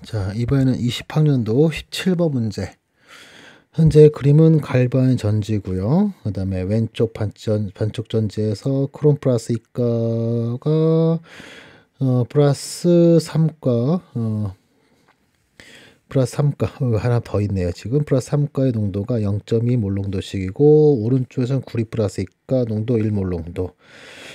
자, 이번에는 20학년도 17번 문제. 현재 그림은 갈바의 전지고요. 그 다음에 왼쪽 반쪽 전지에서 크롬 플러스 이가가 플러스 3가 플러스 3가 하나 더 있네요. 지금 플러스 3가의 농도가 0.2 몰농도씩이고 오른쪽에서는 구리 플러스 이가 농도 1몰농도.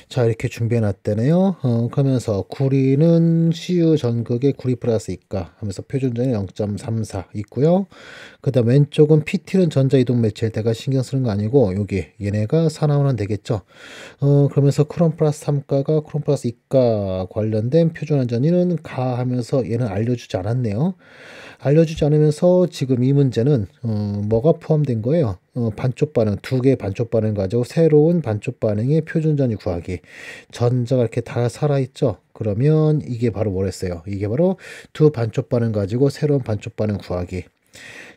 자, 이렇게 준비해 놨다네요. 그러면서 구리는 CU 전극의 구리 플러스 이가 하면서 표준전이 0.34 있고요. 그 다음 왼쪽은 PT는 전자이동 매체일 때가 신경 쓰는 거 아니고 여기 얘네가 산화원은 되겠죠. 그러면서 크롬 플러스 3가가 크롬 플러스 이가 관련된 표준안전위는 가 하면서 얘는 알려주지 않았네요. 알려주지 않으면서 지금 이 문제는 뭐가 포함된 거예요? 반쪽 반응, 두 개의 반쪽 반응 가지고 새로운 반쪽 반응의 표준전위 구하기. 전자가 이렇게 다 살아있죠? 그러면 이게 바로 뭐랬어요? 이게 바로 두 반쪽 반응 가지고 새로운 반쪽 반응 구하기.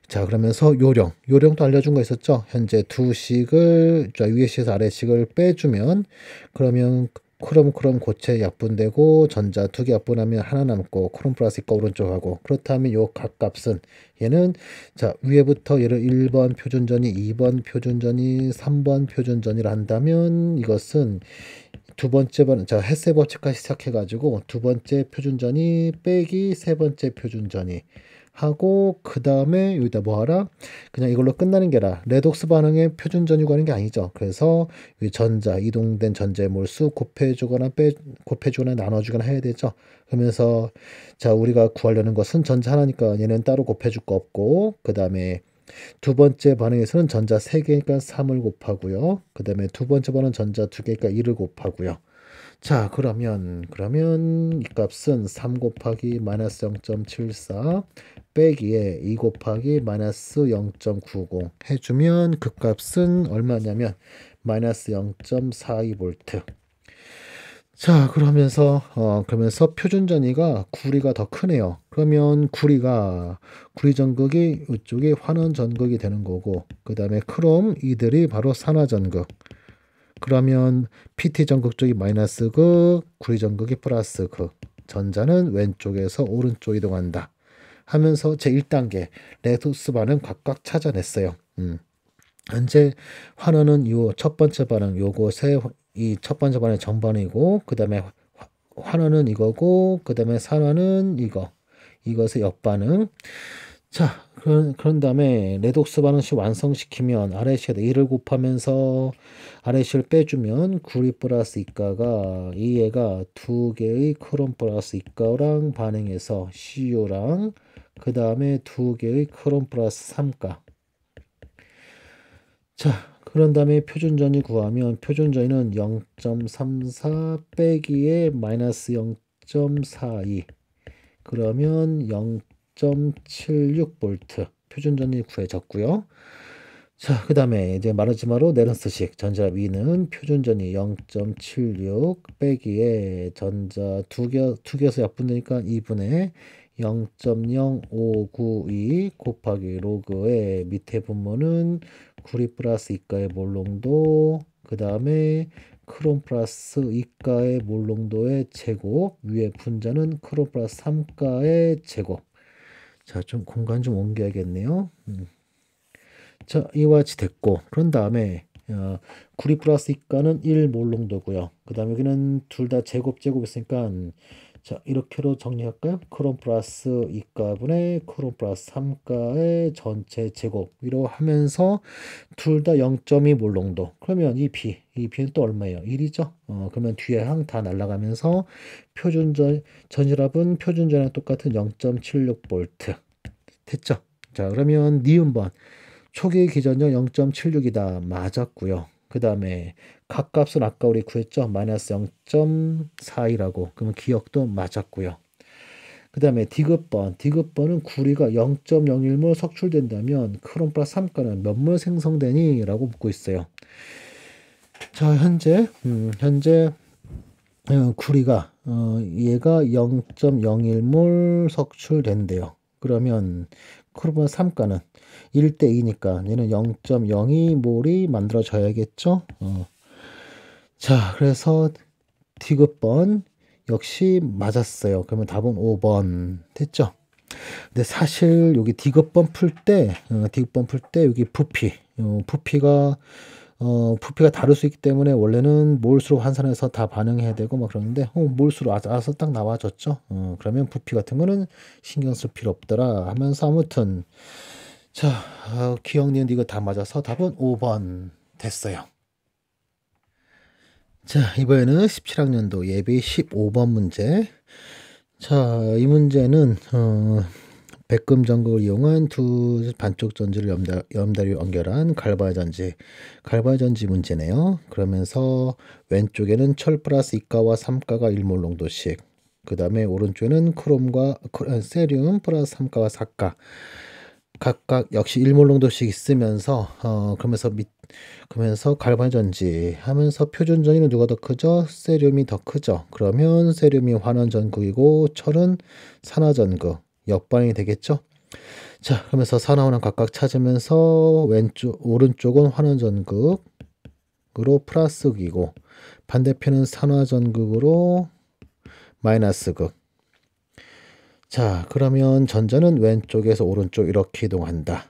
자, 그러면서 요령도 알려준 거 있었죠? 현재 두 식을, 위에 식에서 아래 식을 빼주면, 그러면 크롬 고체 약분되고 전자 두 개 약분하면 하나 남고 크롬 플러스 이가 오른쪽하고, 그렇다면 요 각값은 얘는 자 위에부터 얘를 1번 표준전이 2번 표준전이 3번 표준전이라 한다면 이것은 두 번째 번, 자 햇세 법칙까지 시작해 가지고 두 번째 표준전이 빼기 세 번째 표준전이 하고, 그 다음에 여기다 뭐 하라? 그냥 이걸로 끝나는 게 아니라 레독스 반응의 표준전이 구하는 게 아니죠. 그래서 이 전자, 이동된 전자의 몰수 곱해주거나 곱해주거나 나눠주거나 해야 되죠. 그러면서 자 우리가 구하려는 것은 전자 하나니까 얘는 따로 곱해줄 거 없고, 그 다음에 두 번째 반응에서는 전자 3개니까 3을 곱하고요. 그 다음에 두 번째 반응 전자 2개니까 1을 곱하고요. 자, 그러면 이 값은 3 곱하기 마이너스 0.74 빼기에 2 곱하기 마이너스 0.90 해주면 그 값은 얼마냐면 마이너스 0.42V. 자, 그러면서 표준전위가 구리가 더 크네요. 그러면 구리 전극이 이쪽이 환원 전극이 되는 거고, 그 다음에 크롬 이들이 바로 산화 전극. 그러면 PT 전극 쪽이 마이너스 극, 구리 전극이 플러스 극. 전자는 왼쪽에서 오른쪽 이동한다 하면서 제 1단계 레투스 반응 각각 찾아냈어요. 현재 환원은 요 첫 번째 반응 요것의 이 첫 번째 반응의 정반이고, 그 다음에 환원은 이거고, 그 다음에 산화는 이것의 역반응. 자, 그런 다음에 레독스 반응식 완성시키면 RAC에다 1을 곱하면서 RAC를 빼주면 구리 플러스 이가가 이 얘가 두 개의 크롬 플러스 이가랑 반응해서 CU랑 그 다음에 두 개의 크롬 플러스 3가. 자, 그런 다음에 표준전위 구하면 표준전위는 0.34 빼기에 마이너스 0.42 그러면 0.76V 표준전위 구해졌고요. 자, 그 다음에 이제 마르지마로 내런스식 전자 위는 표준전위 0.76 빼기에 전자 두 개에서 약분되니까 2분의 0.0592 곱하기 로그의 밑에 분모는 구리 플러스 이가의 몰농도, 그 다음에 크롬 플러스 이가의 몰농도의 제곱, 위에 분자는 크롬 플러스 3가의 제곱. 자, 좀 공간 좀 옮겨야겠네요. 자, 이와 같이 됐고, 그런 다음에 구리 플러스 이가는 1 몰농도고요. 그 다음에 여기는 둘 다 제곱 있으니까 자, 이렇게로 정리할까요? 크롬 플러스 2가분의 크롬 플러스 3가의 전체 제곱 위로 하면서 둘 다 0.2 몰농도. 그러면 이 B는 또 얼마예요? 1이죠? 그러면 뒤에 항 다 날아가면서 전지압은 표준전이랑 똑같은 0.76V. 됐죠? 자, 그러면 니은번 초기 기전력 0.76이다. 맞았고요. 그 다음에 각값은 아까 우리 구했죠? 마이너스 0.42라고. 그러면 기억도 맞았고요. 그 다음에 디귿번은 구리가 0.01몰 석출된다면 크롬 플러스 3가는 몇 몰 생성되니? 라고 묻고 있어요. 자, 현재 구리가 얘가 0.01몰 석출된대요. 그러면 크롬 플러스 3가는 1대 2니까 얘는 0.02몰이 만들어져야겠죠. 자, 그래서 디귿번 역시 맞았어요. 그러면 답은 5번 됐죠. 근데 사실 여기 디귿번 풀 때 여기 부피가 다를 수 있기 때문에 원래는 몰수로 환산해서 다 반영해야 되고 막 그러는데 몰수로 알아서 딱 나와줬죠. 그러면 부피 같은 거는 신경 쓸 필요 없더라 하면서 아무튼 자, 기억, 니은, 이거 다 맞아서 답은 5번 됐어요. 자, 이번에는 17학년도 예비 15번 문제. 자, 이 문제는 백금 전극을 이용한 두 반쪽 전지를 염다리 연결한 갈바전지 문제네요. 그러면서 왼쪽에는 철 플러스 2가와 3가가 1몰 농도씩, 그 다음에 오른쪽에는 세륨 플러스 3가와 4가 각각 역시 1몰 농도씩 있으면서 그러면서 갈바전지 하면서 표준 전위는 누가 더 크죠? 세륨이 더 크죠. 그러면 세륨이 환원전극이고 철은 산화전극, 역반응이 되겠죠. 자, 그러면서 산화원은 각각 찾으면서 오른쪽은 환원전극으로 플러스극이고 반대편은 산화전극으로 마이너스극. 자, 그러면 전자는 왼쪽에서 오른쪽 이렇게 이동한다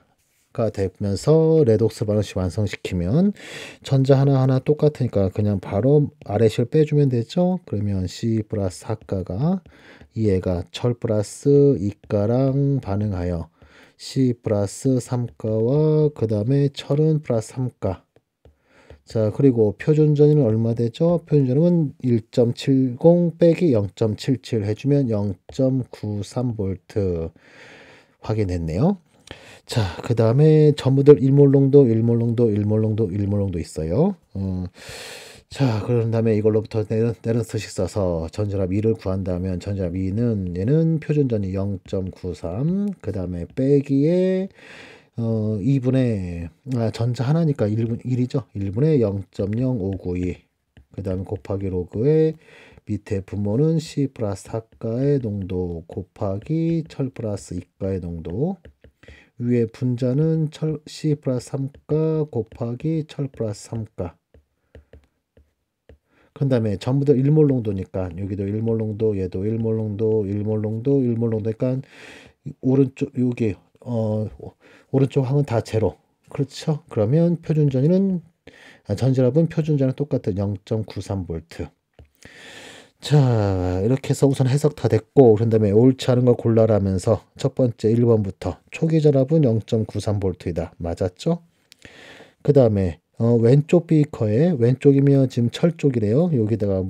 가 되면서 레독스 방식 완성시키면 전자 하나하나 똑같으니까 그냥 바로 아래 실 빼주면 되죠. 그러면 C 플러스 4가가 얘가 철 플러스 2가랑 반응하여 C 플러스 3가와 그 다음에 철은 플러스 3가. 자, 그리고 표준전위는 얼마 되죠? 표준전위는 1.70 빼기 0.77 해주면 0.93V 확인했네요. 자, 그 다음에 전부들 1몰농도 있어요. 자, 그런 다음에 이걸로부터 내른스식 써서 전전압 2를 구한다면 전전압 2는 얘는 표준전위 0.93, 그 다음에 빼기에 2분의 전자 하나니까 1이죠. 1분의 0.0592. 그 다음에 곱하기 로그에 밑에 분모는 C 플러스 4가의 농도 곱하기 철 플러스 2가의 농도, 위에 분자는 C 플러스 3가 곱하기 철 플러스 3가. 그 다음에 전부 다 1몰 농도니까 여기도 1몰 농도, 얘도 1몰 농도, 1몰 농도, 1몰 농도니까 오른쪽 여기 오른쪽 항은 다 제로. 그렇죠? 그러면 전지압은 표준전이랑 똑같은 0.93V. 자, 이렇게 해서 우선 해석 다 됐고, 그런 다음에 옳지 않은 걸 골라라면서 첫 번째 1번부터 초기 전압은 0.93V이다. 맞았죠? 그 다음에 왼쪽 비커에, 왼쪽이면 지금 철 쪽이래요. 여기다가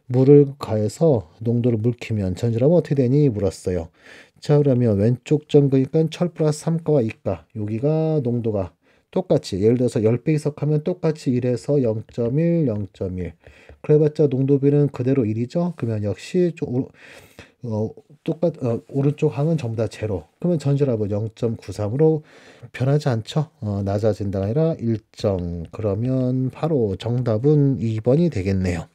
물을 가해서 농도를 물키면 전지압은 어떻게 되니? 물었어요. 자, 그러면 왼쪽 전극이니까 철 플러스 3가와 2가, 여기가 농도가 똑같이, 예를 들어서 10배 이석하면 똑같이 1에서 0.1, 0.1. 그래봤자 농도비는 그대로 1이죠. 그러면 역시 오른쪽 항은 전부 다 제로. 그러면 전지압은 0.93으로 변하지 않죠. 낮아진다가 아니라 일정. 그러면 바로 정답은 2번이 되겠네요.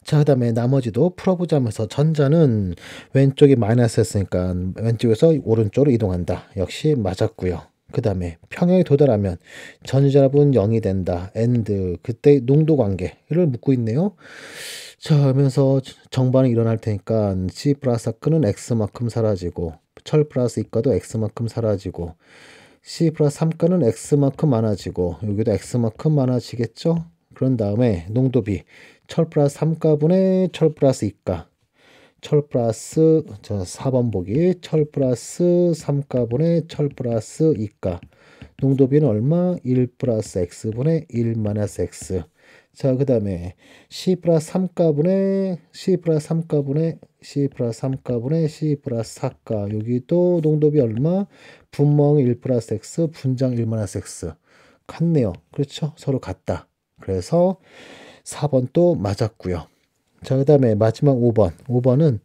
자, 그 다음에 나머지도 풀어보자면서 전자는 왼쪽이 마이너스였으니까 왼쪽에서 오른쪽으로 이동한다. 역시 맞았고요. 그 다음에 평형에 도달하면 전지압은 0이 된다. and 그때 농도 관계를 묻고 있네요. 자, 하면서 정반응이 일어날 테니까 C 플러스 4는 X만큼 사라지고 철 플러스 2가도 X만큼 사라지고 C 플러스 3가는 X만큼 많아지고 여기도 X만큼 많아지겠죠. 그런 다음에 농도비 철 플러스 3가분의 철 플러스 2가, 철 플러스 4번 보기 철 플러스 3가분의 철 플러스 2가, 농도비는 얼마? 1 플러스 X분의 1 마이너스 X. 자, 그 다음에 C 플러스 3가분의 C 플러스 3가분의 C 플러스 3가분의 C 플러스 4가, 여기도 농도비 얼마? 분모항 1 플러스 X, 분장 1 마이너스 X. 같네요. 그렇죠? 서로 같다. 그래서 4번 또 맞았고요. 자, 그 다음에 마지막 5번. 5번은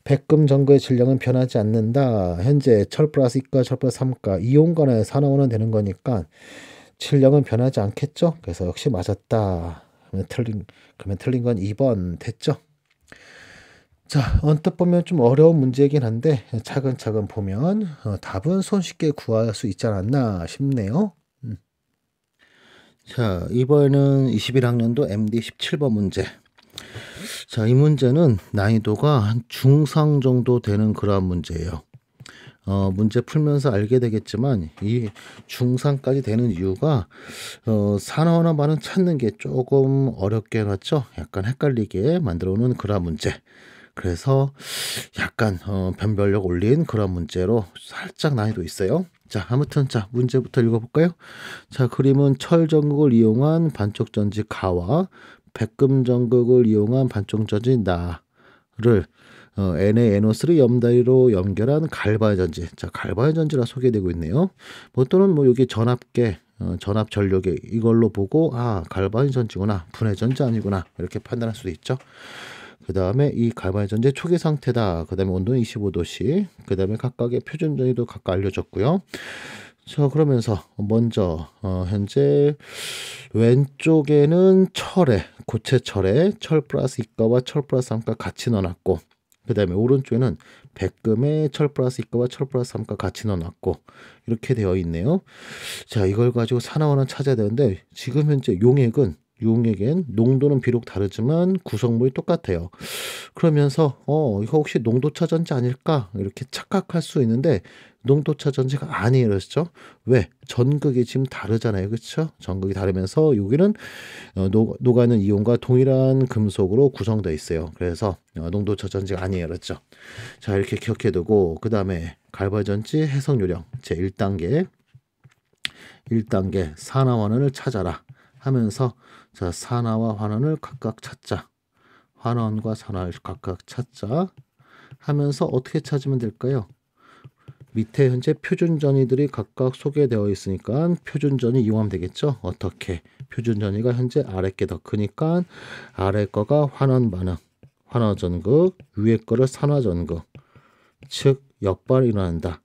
백금 전구의 질량은 변하지 않는다. 현재 철 플러스 2가, 철 플러스 3가, 이온간의 산화원은 되는 거니까 질량은 변하지 않겠죠? 그래서 역시 맞았다. 그러면 틀린 건 2번 됐죠? 자, 언뜻 보면 좀 어려운 문제이긴 한데 차근차근 보면 답은 손쉽게 구할 수 있지 않았나 싶네요. 자, 이번에는 21학년도 MD 17번 문제. 자, 이 문제는 난이도가 한 중상 정도 되는 그러한 문제예요. 문제 풀면서 알게 되겠지만 이 중3까지 되는 이유가 산화원화 반응 찾는 게 조금 어렵게 해놨죠. 약간 헷갈리게 만들어 놓은 그런 문제. 그래서 약간 변별력 올린 그런 문제로 살짝 난이도 있어요. 자, 아무튼 자 문제부터 읽어볼까요? 자, 그림은 철 전극을 이용한 반쪽 전지 가와 백금 전극을 이용한 반쪽 전지 나를 N의 NO3 염다리로 연결한 갈바의 전지. 자, 갈바의 전지라 소개되고 있네요. 뭐 또는 뭐 여기 전압계, 전압 전력계 이걸로 보고 아, 갈바의 전지구나. 분해 전지 아니구나. 이렇게 판단할 수도 있죠. 그 다음에 이 갈바의 전지 초기 상태다. 그 다음에 온도는 25도씨. 그 다음에 각각의 표준 전위도 각각 알려졌고요. 자, 그러면서 먼저 현재 왼쪽에는 고체 철에 철 플러스 이가와 철 플러스 삼가 같이 넣어놨고, 그 다음에 오른쪽에는 백금에 철 플러스 이가와 철 플러스 삼가 같이 넣어놨고 이렇게 되어 있네요. 자, 이걸 가지고 산화원을 찾아야 되는데 지금 현재 용액엔 농도는 비록 다르지만 구성물이 똑같아요. 그러면서 이거 혹시 농도차 전지 아닐까 이렇게 착각할 수 있는데 농도차 전지가 아니에요. 그렇죠? 왜? 전극이 지금 다르잖아요. 그렇죠? 전극이 다르면서 여기는 녹아있는 이온과 동일한 금속으로 구성되어 있어요. 그래서 농도차 전지가 아니에요. 그렇죠? 자, 이렇게 기억해 두고 그 다음에 갈바전지 해석 요령 제 1단계 산화환원을 찾아라 하면서 자, 산화와 환원을 각각 찾자. 환원과 산화를 각각 찾자 하면서 어떻게 찾으면 될까요? 밑에 현재 표준 전위들이 각각 소개되어 있으니까 표준 전위 이용하면 되겠죠. 어떻게? 표준 전위가 현재 아래 게 더 크니까 아래 거가 환원 반응, 환원 전극, 위에 거를 산화 전극, 즉 역발이 일어난다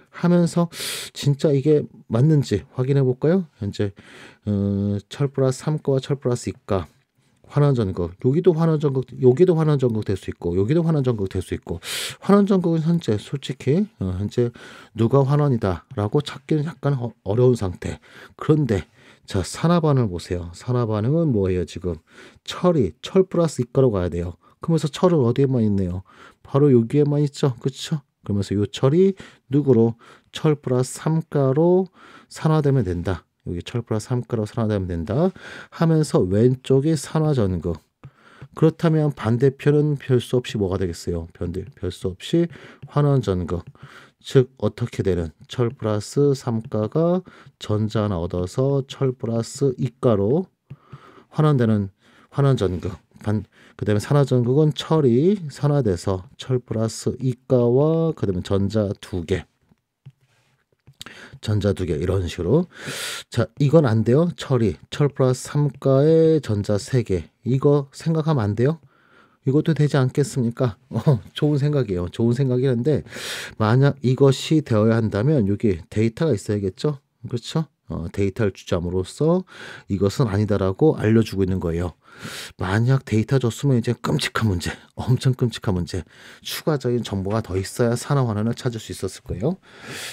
하면서 진짜 이게 맞는지 확인해 볼까요? 현재 철 플러스 3가와 철 플러스 2가 환원 전극, 여기도 환원 전극, 여기도 환원 전극 될 수 있고, 여기도 환원 전극 될 수 있고, 환원 전극은 현재 솔직히 현재 누가 환원이다라고 찾기는 약간 어려운 상태. 그런데 자, 산화 반응을 보세요. 산화 반응은 뭐예요? 지금 철이 철 플러스 이가로 가야 돼요. 그러면서 철은 어디에만 있네요? 바로 여기에만 있죠, 그렇죠? 그러면서 이 철이 누구로 철 플러스 3가로 산화되면 된다. 여기 철 플러스 3가로 산화되면 된다 하면서 왼쪽이 산화 전극. 그렇다면 반대편은 별 수 없이 뭐가 되겠어요? 별 수 없이 환원 전극. 즉 어떻게 되는 철 플러스 3가가 전자 하나 얻어서 철 플러스 2가로 환원되는 환원 전극. 그 다음에 산화 전극은 철이 산화돼서 철 플러스 2가와 그 다음에 전자 두 개 이런 식으로. 자, 이건 안 돼요. 철 플러스 3가에 전자 3개 이거 생각하면 안 돼요. 이것도 되지 않겠습니까? 좋은 생각이에요. 좋은 생각이는데 만약 이것이 되어야 한다면 여기 데이터가 있어야겠죠. 그렇죠? 데이터를 주자으로써 이것은 아니다라고 알려주고 있는 거예요. 만약 데이터 줬으면 이제 끔찍한 문제, 엄청 끔찍한 문제, 추가적인 정보가 더 있어야 산화환원을 찾을 수 있었을 거예요.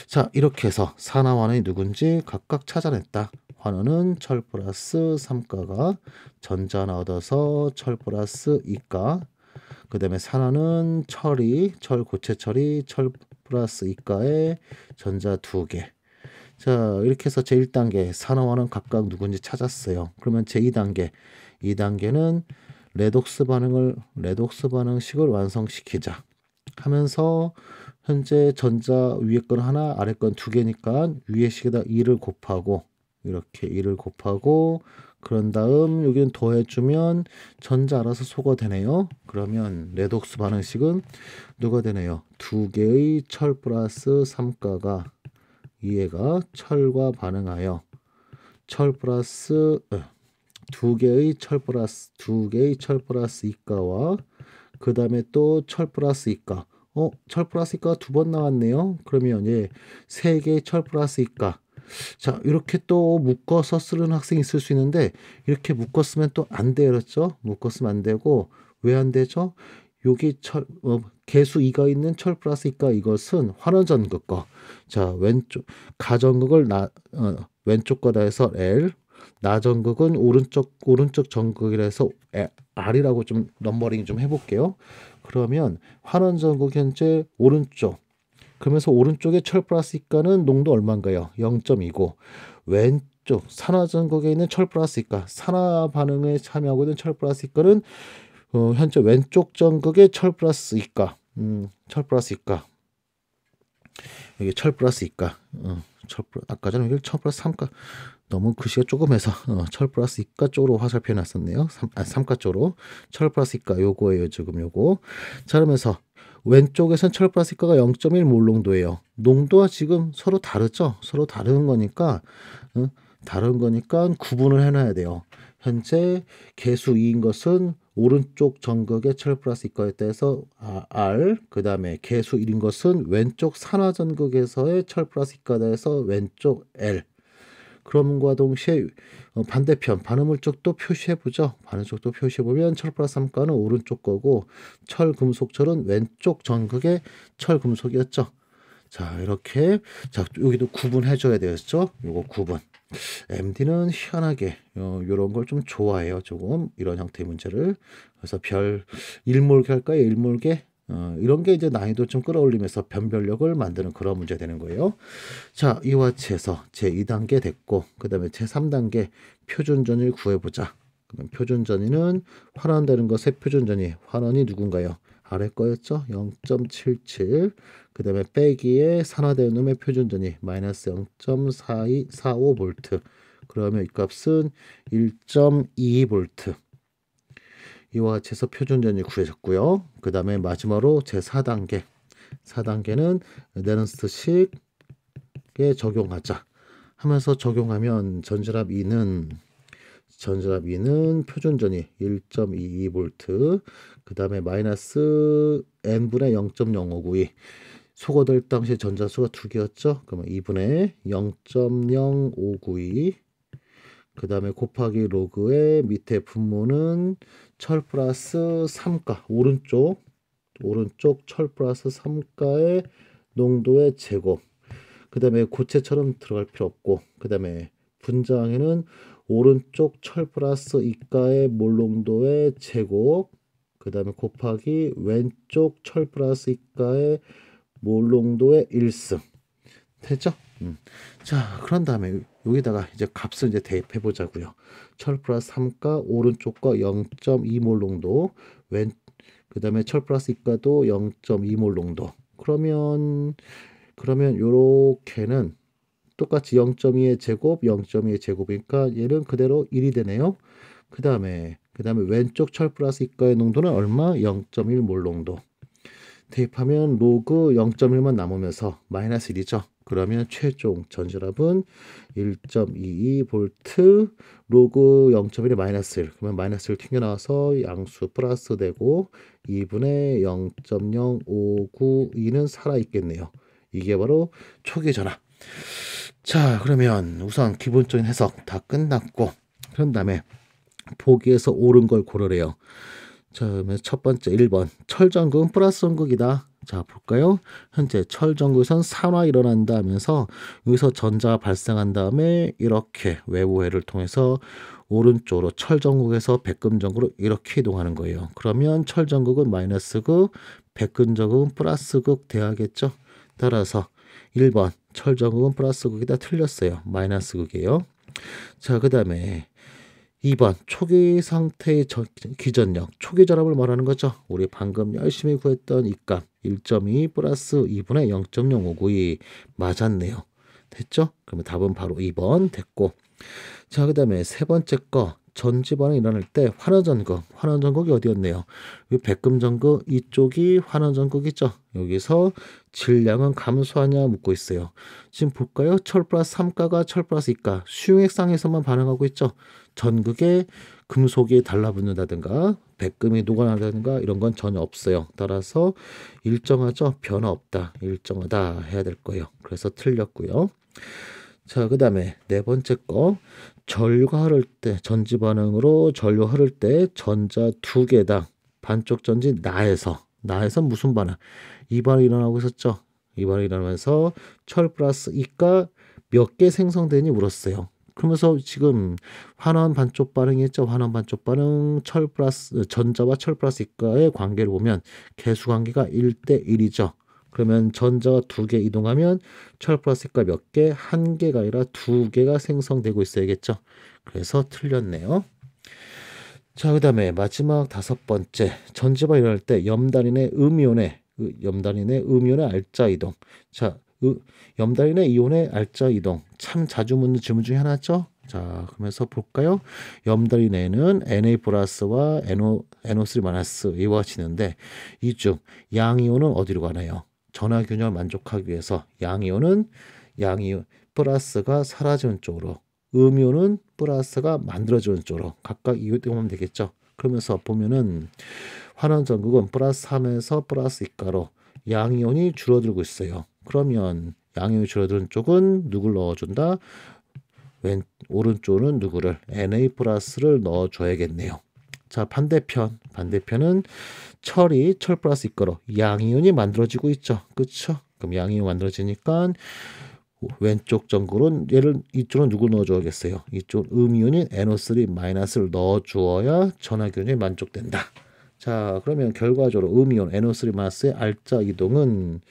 자, 이렇게 해서 산화환원이 누군지 각각 찾아냈다. 환원은 철 플러스 3가가 전자 하나 얻어서 철 플러스 2가, 그 다음에 산화는 철 고체 철이 철 플러스 2가에 전자 2개. 자, 이렇게 해서 제1단계 산화환원 각각 누군지 찾았어요. 그러면 제2단계는 레독스 반응식을 완성시키자 하면서 현재 전자 위에 건 하나 아래 건 두 개니까 위에 식에다 2를 곱하고 이렇게 2를 곱하고 그런 다음 여기는 더해주면 전자 알아서 소거되네요. 그러면 레독스 반응식은 누가 되네요? 두 개의 철 플러스 3가가 이해가 철과 반응하여 철 플러스 두 개의 철 플러스 2가와 그 다음에 또 철 플러스 2가 철 플러스 2가가 두 번 나왔네요. 그러면 세 개의 철 플러스 2가. 자, 이렇게 또 묶어서 쓰는 학생이 있을 수 있는데 이렇게 묶어 쓰면 또 안 돼요. 그렇죠? 묶어 쓰면 안 되고 왜 안 되죠? 여기 개수 2가 있는 철 플러스 2가 이것은 환원 전극 거. 자, 왼쪽 가전극을 왼쪽 거다 해서 L, 나전극은 오른쪽 전극이라 해서 R이라고 좀 넘버링 좀 해볼게요. 그러면 환원 전극 현재 오른쪽 그러면서 오른쪽에 철 플러스 이가는 농도 얼마인가요? 0.2고 왼쪽 산화전극에 있는 철 플러스 이가 산화 반응에 참여하고 있는 철 플러스 이가는 현재 왼쪽 전극의 철 플러스 이가 철 플러스 이가 여기 철 플러스 이가 아까 전에 여기 철 플러스 3가 너무 글씨가 조금해서 철 플러스 이가 쪽으로 화살표 해놨었네요. 3가 쪽으로 철 플러스 이가 요거예요. 지금 요거. 자 그러면서 왼쪽에선 철 플러스 이가가 0.1 몰농도예요. 농도와 지금 서로 다르죠. 서로 다른 거니까 구분을 해놔야 돼요. 현재 개수 2인 것은 오른쪽 전극의 철 플러스 이가에 대해서 R, 그 다음에 개수 1인 것은 왼쪽 산화 전극에서의 철 플러스 이가에 대해서 왼쪽 L. 그럼과 동시에 반대편 반응물 쪽도 표시해보죠. 반응 쪽도 표시해보면 철 플러스 3가는 오른쪽 거고 철 금속철은 왼쪽 전극의 철 금속이었죠. 자 이렇게 자 여기도 구분해줘야 되겠죠. 요거 구분. MD는 희한하게 요런 걸 좀 좋아해요. 조금 이런 형태의 문제를. 그래서 별 1몰개 할까요? 1몰개? 이런 게 이제 난이도 좀 끌어올리면서 변별력을 만드는 그런 문제 되는 거예요. 자, 이와 같이해서 제2단계 됐고, 그 다음에 제3단계 표준전위를 구해보자. 그러면 표준전위는 환원되는 것의 표준전위. 환원이 누군가요? 아래 거였죠? 0.77. 그 다음에 빼기에 산화되는 놈의 표준전위. 마이너스 0.4245V. 그러면 이 값은 1.22V. 이와 같이 해서 표준전위 구해졌고요. 그 다음에 마지막으로 제4단계. 4단계는 레넌스트식에 적용하자. 하면서 적용하면 전지압 2는 표준전위 1.22V. 그 다음에 마이너스 n분의 0.0592. 소거될 당시 전자수가 2개였죠. 그러면 2분의 0.0592. 그 다음에 곱하기 로그의 밑에 분모는 철 플러스 3가 오른쪽 철 플러스 3가의 농도의 제곱. 그 다음에 고체처럼 들어갈 필요 없고 그 다음에 분자항에는 오른쪽 철 플러스 2가의 몰농도의 제곱. 그 다음에 곱하기 왼쪽 철 플러스 2가의 몰농도의 1승. 됐죠? 자, 그런 다음에 여기다가 이제 값을 이제 대입해 보자고요. 철 플러스 3가 오른쪽과 0.2몰 농도, 그다음에 철 플러스 2가도 0.2몰 농도. 그러면 요렇게는 똑같이 0.2의 제곱, 0.2의 제곱이니까 얘는 그대로 1이 되네요. 그다음에 왼쪽 철 플러스 2가의 농도는 얼마? 0.1몰 농도. 대입하면 로그 0.1만 남으면서 마이너스 1이죠. 그러면 최종 전지압은 1.22V 로그 0.1에 마이너스 1. 그러면 마이너스 1 튕겨나와서 양수 플러스 되고 2분의 0.0592는 살아있겠네요. 이게 바로 초기 전압. 자, 그러면 우선 기본적인 해석 다 끝났고 그런 다음에 보기에서 옳은 걸 고르래요. 자, 그러면 첫 번째 1번 철전극은 플러스 전극이다. 자, 볼까요? 현재 철전극에선 산화 일어난다 하면서 여기서 전자가 발생한 다음에 이렇게 외부해를 통해서 오른쪽으로 철전극에서 백금전극으로 이렇게 이동하는 거예요. 그러면 철전극은 마이너스극, 백금전극은 플러스극 돼야겠죠? 따라서 1번 철전극은 플러스극이다. 틀렸어요. 마이너스극이에요. 자, 그 다음에 2번 초기 상태의 기전력, 초기 전압을 말하는 거죠. 우리 방금 열심히 구했던 이 값 1.2 플러스 2분의 0.0592 맞았네요. 됐죠? 그러면 답은 바로 2번 됐고, 자, 그 다음에 세 번째 거 전지반응이 일어날 때 환원전극이 어디였네요? 이 백금전극 이쪽이 환원전극이죠. 여기서 질량은 감소하냐 묻고 있어요. 지금 볼까요? 철 플러스 3가가 철 플러스 2가 수용액상에서만 반응하고 있죠. 전극에 금속이 달라붙는다든가 백금이 녹아나다든가 이런 건 전혀 없어요. 따라서 일정하죠. 변화 없다. 일정하다 해야 될 거예요. 그래서 틀렸고요. 자, 그 다음에 네 번째 거 전류가 흐를 때 전지반응으로 전류 흐를 때 전자 2개당 반쪽 전지 나에서 무슨 반응? 이 반응이 일어나고 있었죠. 이 반응이 일어나면서 철 플러스 2가 몇 개 생성되니 물었어요. 그러면서 지금 환원 반쪽 반응이 있죠. 환원 반쪽 반응 전자와 철 플러스 2가의 관계를 보면 개수 관계가 1대 1이죠. 그러면 전자가 2개 이동하면 철 플러스 이과 몇 개? 1개가 아니라 2개가 생성되고 있어야겠죠. 그래서 틀렸네요. 자, 그 다음에 마지막 5번째. 전지바 일어날 때 염단인의 음이온의 알자 이동. 자, 염단인의 이온의 알자 이동. 참 자주 묻는 질문 중에 하나죠. 자, 그러면서 볼까요? 염단인에는 Na 플러스와 NO3 마이너스 이와 같이 있는데 이 중 양이온은 어디로 가나요? 전하 균형을 만족하기 위해서 양이온 플러스가 사라지는 쪽으로, 음이온은 플러스가 만들어지는 쪽으로 각각 이동하면 되겠죠. 그러면서 보면은 환원 전극은 플러스 3에서 플러스 2가로 양이온이 줄어들고 있어요. 그러면 양이온이 줄어드는 쪽은 누굴 넣어준다? 오른쪽은 누구를? Na 플러스를 넣어줘야겠네요. 자, 반대편은 철 플러스 이거로 양이온이 만들어지고 있죠. 그쵸? 그럼 양이온 만들어지니까 왼쪽 전구는 이쪽은 누구 넣어줘야겠어요? 이쪽 음이온인 NO3 마이너스를 넣어주어야 전하균이 만족된다. 자, 그러면 결과적으로 음이온 NO3 마이너스의 알자 이동은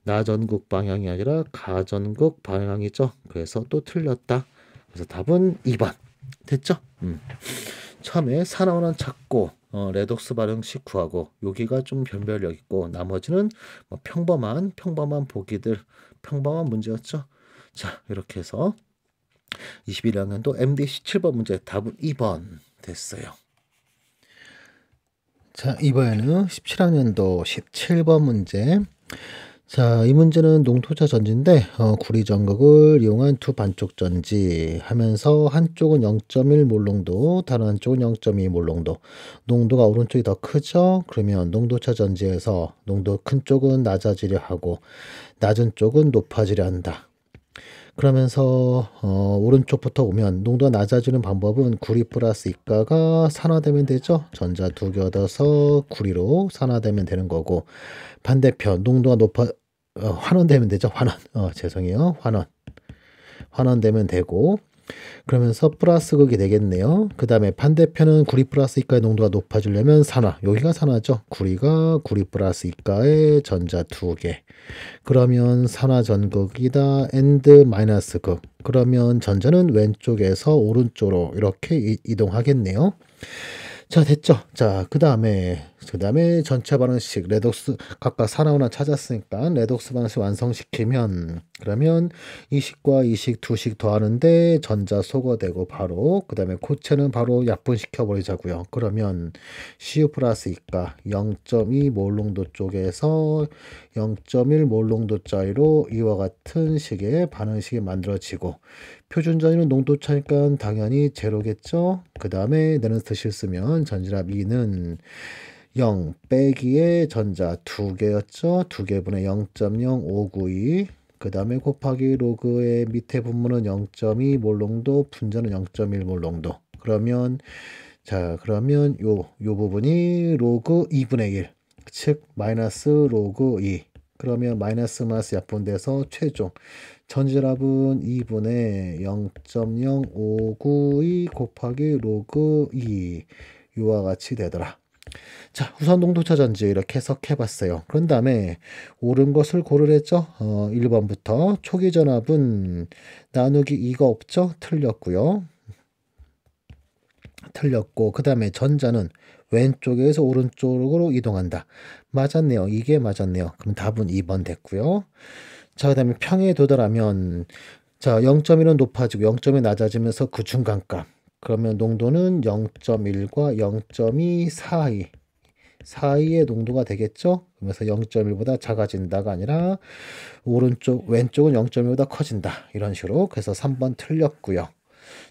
나전극 방향이 아니라 가전극 방향이죠. 그래서 또 틀렸다. 그래서 답은 2번. 됐죠? 처음에 산화원은 찾고 레독스 반응식 구하고 여기가 좀 변별력 있고 나머지는 뭐 평범한 평범한 문제였죠. 자, 이렇게 해서 21학년도 MDC 7번 문제 답은 2번 됐어요. 자, 이번에는 17학년도 17번 문제. 자, 이 문제는 농토차 전지인데 구리 전극을 이용한 두 반쪽 전지 하면서 한쪽은 0.1몰 농도, 다른 한쪽은 0.2몰 농도. 농도가 오른쪽이 더 크죠? 그러면 농도차 전지에서 농도 큰 쪽은 낮아지려 하고 낮은 쪽은 높아지려 한다. 그러면서 오른쪽부터 오면 농도가 낮아지는 방법은 구리 플러스 이가가 산화되면 되죠. 전자 2개 얻어서 구리로 산화되면 되는 거고, 반대편 농도가 환원되면 되죠. 죄송해요. 환원되면 되고, 그러면서 플러스 극이 되겠네요. 그 다음에 반대편은 구리 플러스 이가의 농도가 높아지려면 산화, 여기가 산화죠. 구리가 구리 플러스 이가의 전자 2개. 그러면 산화 전극이다. 엔드 마이너스 극. 그러면 전자는 왼쪽에서 오른쪽으로 이렇게 이동하겠네요. 자, 됐죠? 자, 그 다음에 전체 반응식 레독스 각각 산화원을 찾았으니까 레독스 반응식 완성시키면, 그러면 이 식과 이 식 두 식 더하는데 전자 소거되고 바로 그 다음에 고체는 바로 약분시켜 버리자고요. 그러면 Cu 플러스 이가 0.2몰 농도 쪽에서 0.1몰 농도짜리로 이와 같은 식의 반응식이 만들어지고, 표준전이는 농도 차니까 당연히 제로겠죠. 그 다음에 내런스트 실수면 전지랍 2는 0 빼기의 전자 2개였죠. 2개분의 0.0592. 그 다음에 곱하기 로그의 밑에 분모는 0.2몰 농도, 분자는 0.1몰 농도. 그러면 요 부분이 로그 2분의 1, 즉 마이너스 로그 2. 그러면 마이너스 약분돼서 최종 전지랍은 2분의 0.0592 곱하기 로그 2 이와 같이 되더라. 자, 우선 농도차 전지 이렇게 해석해봤어요. 그런 다음에 옳은 것을 고르랬죠. 1번부터 초기 전압은 나누기 2가 없죠. 틀렸고, 그 다음에 전자는 왼쪽에서 오른쪽으로 이동한다. 맞았네요. 이게 맞았네요. 그럼 답은 2번 됐고요. 자, 그 다음에 평에 도달하면, 자, 0.1은 높아지고 0.1 낮아지면서 그 중간값. 그러면 농도는 0.1과 0.2 사이의 농도가 되겠죠. 그러면서 0.1보다 작아진다가 아니라 왼쪽은 0.1보다 커진다. 이런 식으로. 그래서 3번 틀렸고요.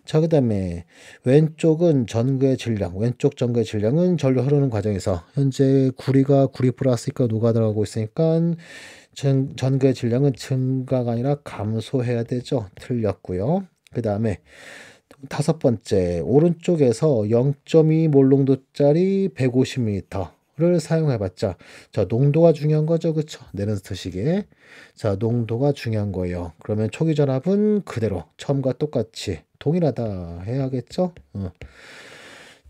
자, 그 다음에 왼쪽 전구의 질량은 전류 흐르는 과정에서 현재 구리가 구리 플러스 이가 녹아들어가고 있으니까 전구의 질량은 증가가 아니라 감소해야 되죠. 틀렸고요. 그 다음에 5번째, 오른쪽에서 0.2몰 농도짜리 150ml를 사용해봤자, 자, 농도가 중요한 거죠. 그쵸? 내런스트식에. 자, 농도가 중요한 거예요. 그러면 초기 전압은 그대로 처음과 똑같이 동일하다 해야겠죠?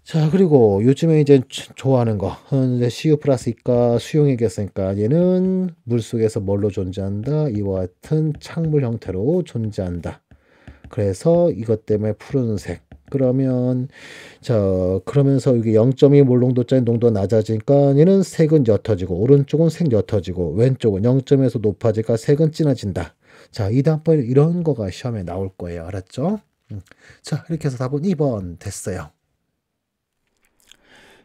자, 그리고 요즘에 이제 좋아하는 거, 이제 CU 플러스 이가 수용액이었으니까 얘는 물속에서 뭘로 존재한다? 이와 같은 창물 형태로 존재한다. 그래서 이것 때문에 푸른색. 그러면 그러면서 이게 0.2 몰롱도짜리 농도가 낮아지니까 얘는 색은 옅어지고 오른쪽은 색 옅어지고 왼쪽은 0점에서 높아지니까 색은 진해진다. 자, 이 다음번에 이런 거가 시험에 나올 거예요. 알았죠? 자, 이렇게 해서 답은 2번 됐어요.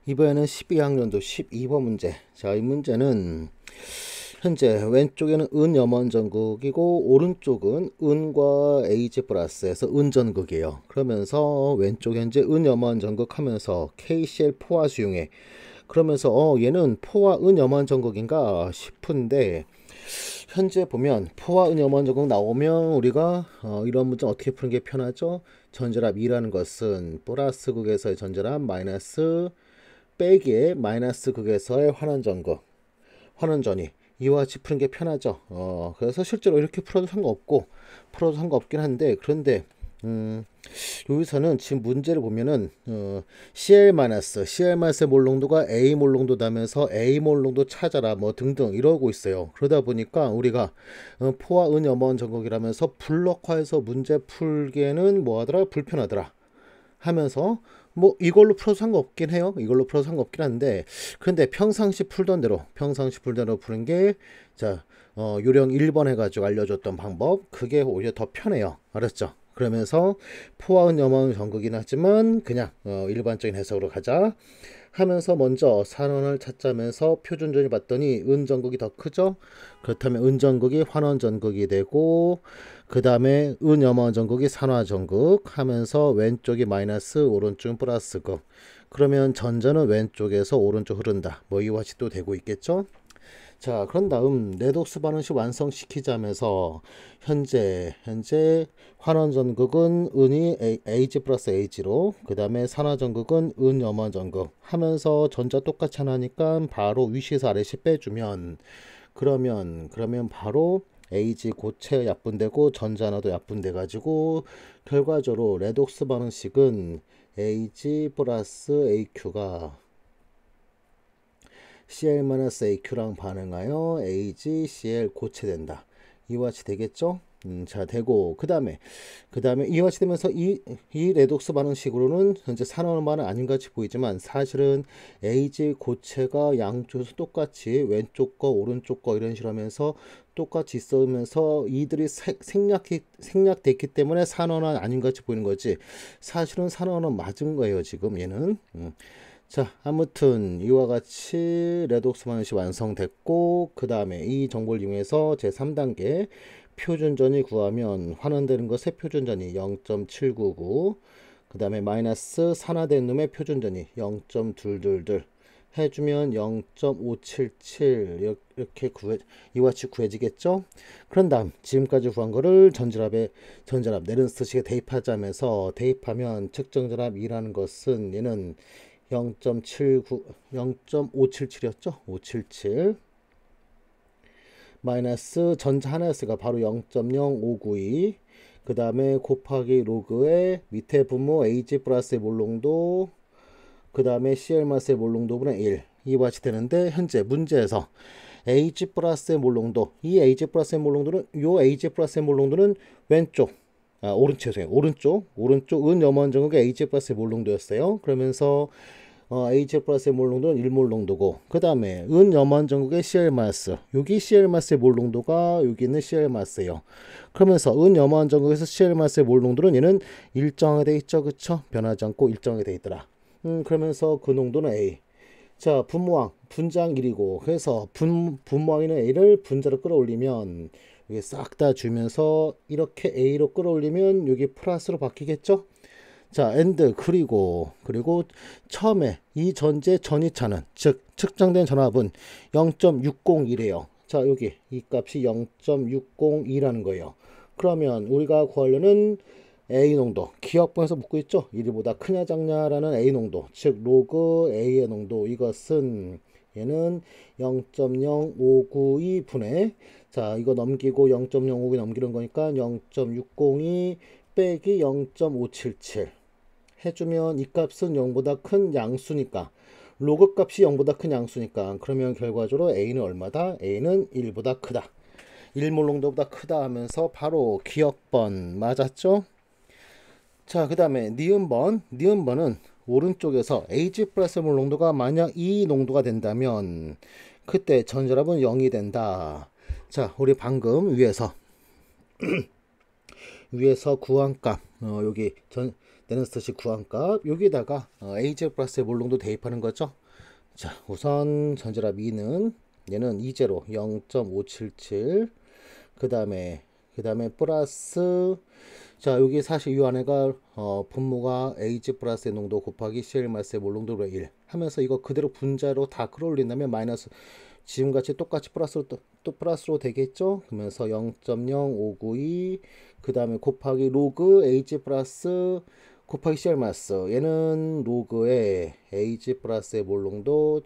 이번에는 12학년도 12번 문제. 자, 이 문제는 현재 왼쪽에는 은염원 전극이고 오른쪽은 은과 Ag 플러스에서 은전극이에요. 그러면서 왼쪽 현재 은염원 전극하면서 KCl 포화 수용해. 그러면서 얘는 포화 은염원 전극인가 싶은데 현재 보면 포화 은염원 전극 나오면 우리가 이런 문제 어떻게 푸는 게 편하죠? 전자랍 2라는 것은 플러스 극에서의 전자랍 마이너스 빼기에 마이너스 극에서의 환원전극, 환원전이 이와 같이 푸는 게 편하죠. 그래서 실제로 이렇게 풀어도 상관없긴 한데, 그런데 여기서는 지금 문제를 보면은 CL-CL의 몰농도가 A 몰농도다면서 A 몰농도 찾아라 뭐 등등 이러고 있어요. 그러다 보니까 우리가 포화 은염원 전극이라면서 블록화해서 문제 풀기에는 뭐하더라? 불편하더라 하면서 뭐 이걸로 풀어도 상관없긴 해요. 이걸로 풀어도 상관없긴 한데 근데 평상시 풀던 대로 푸는 게 요령 1번 해가지고 알려줬던 방법 그게 오히려 더 편해요. 알았죠? 그러면서 포화은 염화은 전극이긴 하지만 그냥 일반적인 해석으로 가자 하면서 먼저 산원을 찾자면서 표준전이 봤더니 은전극이 더 크죠. 그렇다면 은전극이 환원전극이 되고 그 다음에 은염화전극이 산화전극 하면서 왼쪽이 마이너스 오른쪽은 플러스극. 그러면 전자는 왼쪽에서 오른쪽 흐른다. 뭐 이와 같이 또 되고 있겠죠. 자, 그런 다음 레독스 반응식 완성시키자면서 현재 환원전극은 은이 Ag 플러스 Ag로 그 다음에 산화전극은 은염화전극 하면서 전자 똑같이 하나니까 바로 위시에서 아래시 빼주면 그러면 바로 Ag 고체 약분되고 전자 하나도 약분돼 가지고 결과적으로 레독스 반응식은 Ag 플러스 AQ가 Cl-AQ랑 반응하여 AgCl 고체된다. 이와 같이 되겠죠? 자, 되고 그 다음에 이와 같이 되면서 이 레독스 반응식으로는 현재 산화는 반응 아닌 같이 보이지만 사실은 Ag 고체가 양쪽에서 똑같이 왼쪽 거 오른쪽 거 이런 식으로 하면서 똑같이 있으면서 이들이 생략됐기 때문에 산화는 아닌 같이 보이는 거지 사실은 산화는 맞은 거예요. 지금 얘는 자, 아무튼 이와 같이 레독스 반응식 완성됐고 그 다음에 이 정보를 이용해서 제3단계 표준전이 구하면 환원되는 것의 표준전이 0.799 그 다음에 마이너스 산화된 놈의 표준전이 0.222 해주면 0.577 이렇게 이와 같이 구해지겠죠. 그런 다음 지금까지 구한 거를 전자랍 네른스트식에 대입하자면서 대입하면 측정전압 2라는 것은 얘는 0.577이었죠. 577 마이너스 전자 하나였으니까 바로 0.0592 그 다음에 곱하기 로그의 밑에 분모 Ag 플러스의 몰농도 그 다음에 Cl 마스의 몰농도분의 1 이와 같이 되는데 현재 문제에서 Ag 플러스의 몰농도 이 Ag 플러스의 몰농도는 요 Ag 플러스의 몰농도는 오른쪽 은염원전극의 Ag 플러스의 몰농도였어요. 그러면서 Ag 플러스의 몰농도는 1몰 농도고 그 다음에 은염원전극의 Cl 마스 여기 Cl 마스의 몰 농도가 여기 있는 Cl 마스예요. 그러면서 은염원전극에서 Cl 마스의 몰 농도는 얘는 일정하게 돼 있죠. 그쵸? 변하지 않고 일정하게 돼 있더라. 그러면서 그 농도는 A. 자, 분모항 분자항 1이고 그래서 분모항이는 A를 분자로 끌어올리면 여기 싹 다 주면서 이렇게 A로 끌어올리면 여기 플러스로 바뀌겠죠? 자, and 그리고 처음에 이 전제 전이차는 즉 측정된 전압은 0.601이에요. 자, 여기 이 값이 0.602라는 거예요. 그러면 우리가 구하려는 A 농도 기억부에서 묻고 있죠. 1보다 크냐 작냐라는 A 농도 즉 로그 A의 농도 이것은 얘는 0.0592분의 자 이거 넘기고 0.0592 넘기는 거니까 0.602 빼기 0.577 해주면 이 값은 0보다 큰 양수니까 로그 값이 0보다 큰 양수니까 그러면 결과적으로 A는 얼마다? A는 1보다 크다. 1몰롱도보다 크다 하면서 바로 기억번 맞았죠? 자, 그 다음에 니은번은 오른쪽에서 Ag 플러스 몰롱도가 만약 이 농도가 된다면 그때 전자랍은 0이 된다. 자, 우리 방금 위에서 구한값 여기 내는스시 구한값 여기다가 Ag 플러스 몰롱도 대입하는 거죠. 자, 우선 전자랍 2는 얘는 2제로 0.577 그 다음에 플러스 자 여기 사실 이 안에가 분모가 Ag 플러스의 농도 곱하기 CL 마스의 몰롱도로 1 하면서 이거 그대로 분자로 다 끌어올린다면 마이너스 지금같이 똑같이 또 플러스로 되겠죠. 그러면서 0.0592 그 다음에 곱하기 로그 Ag 플러스 곱하기 CL 마스 얘는 로그의 Ag 플러스의 몰롱도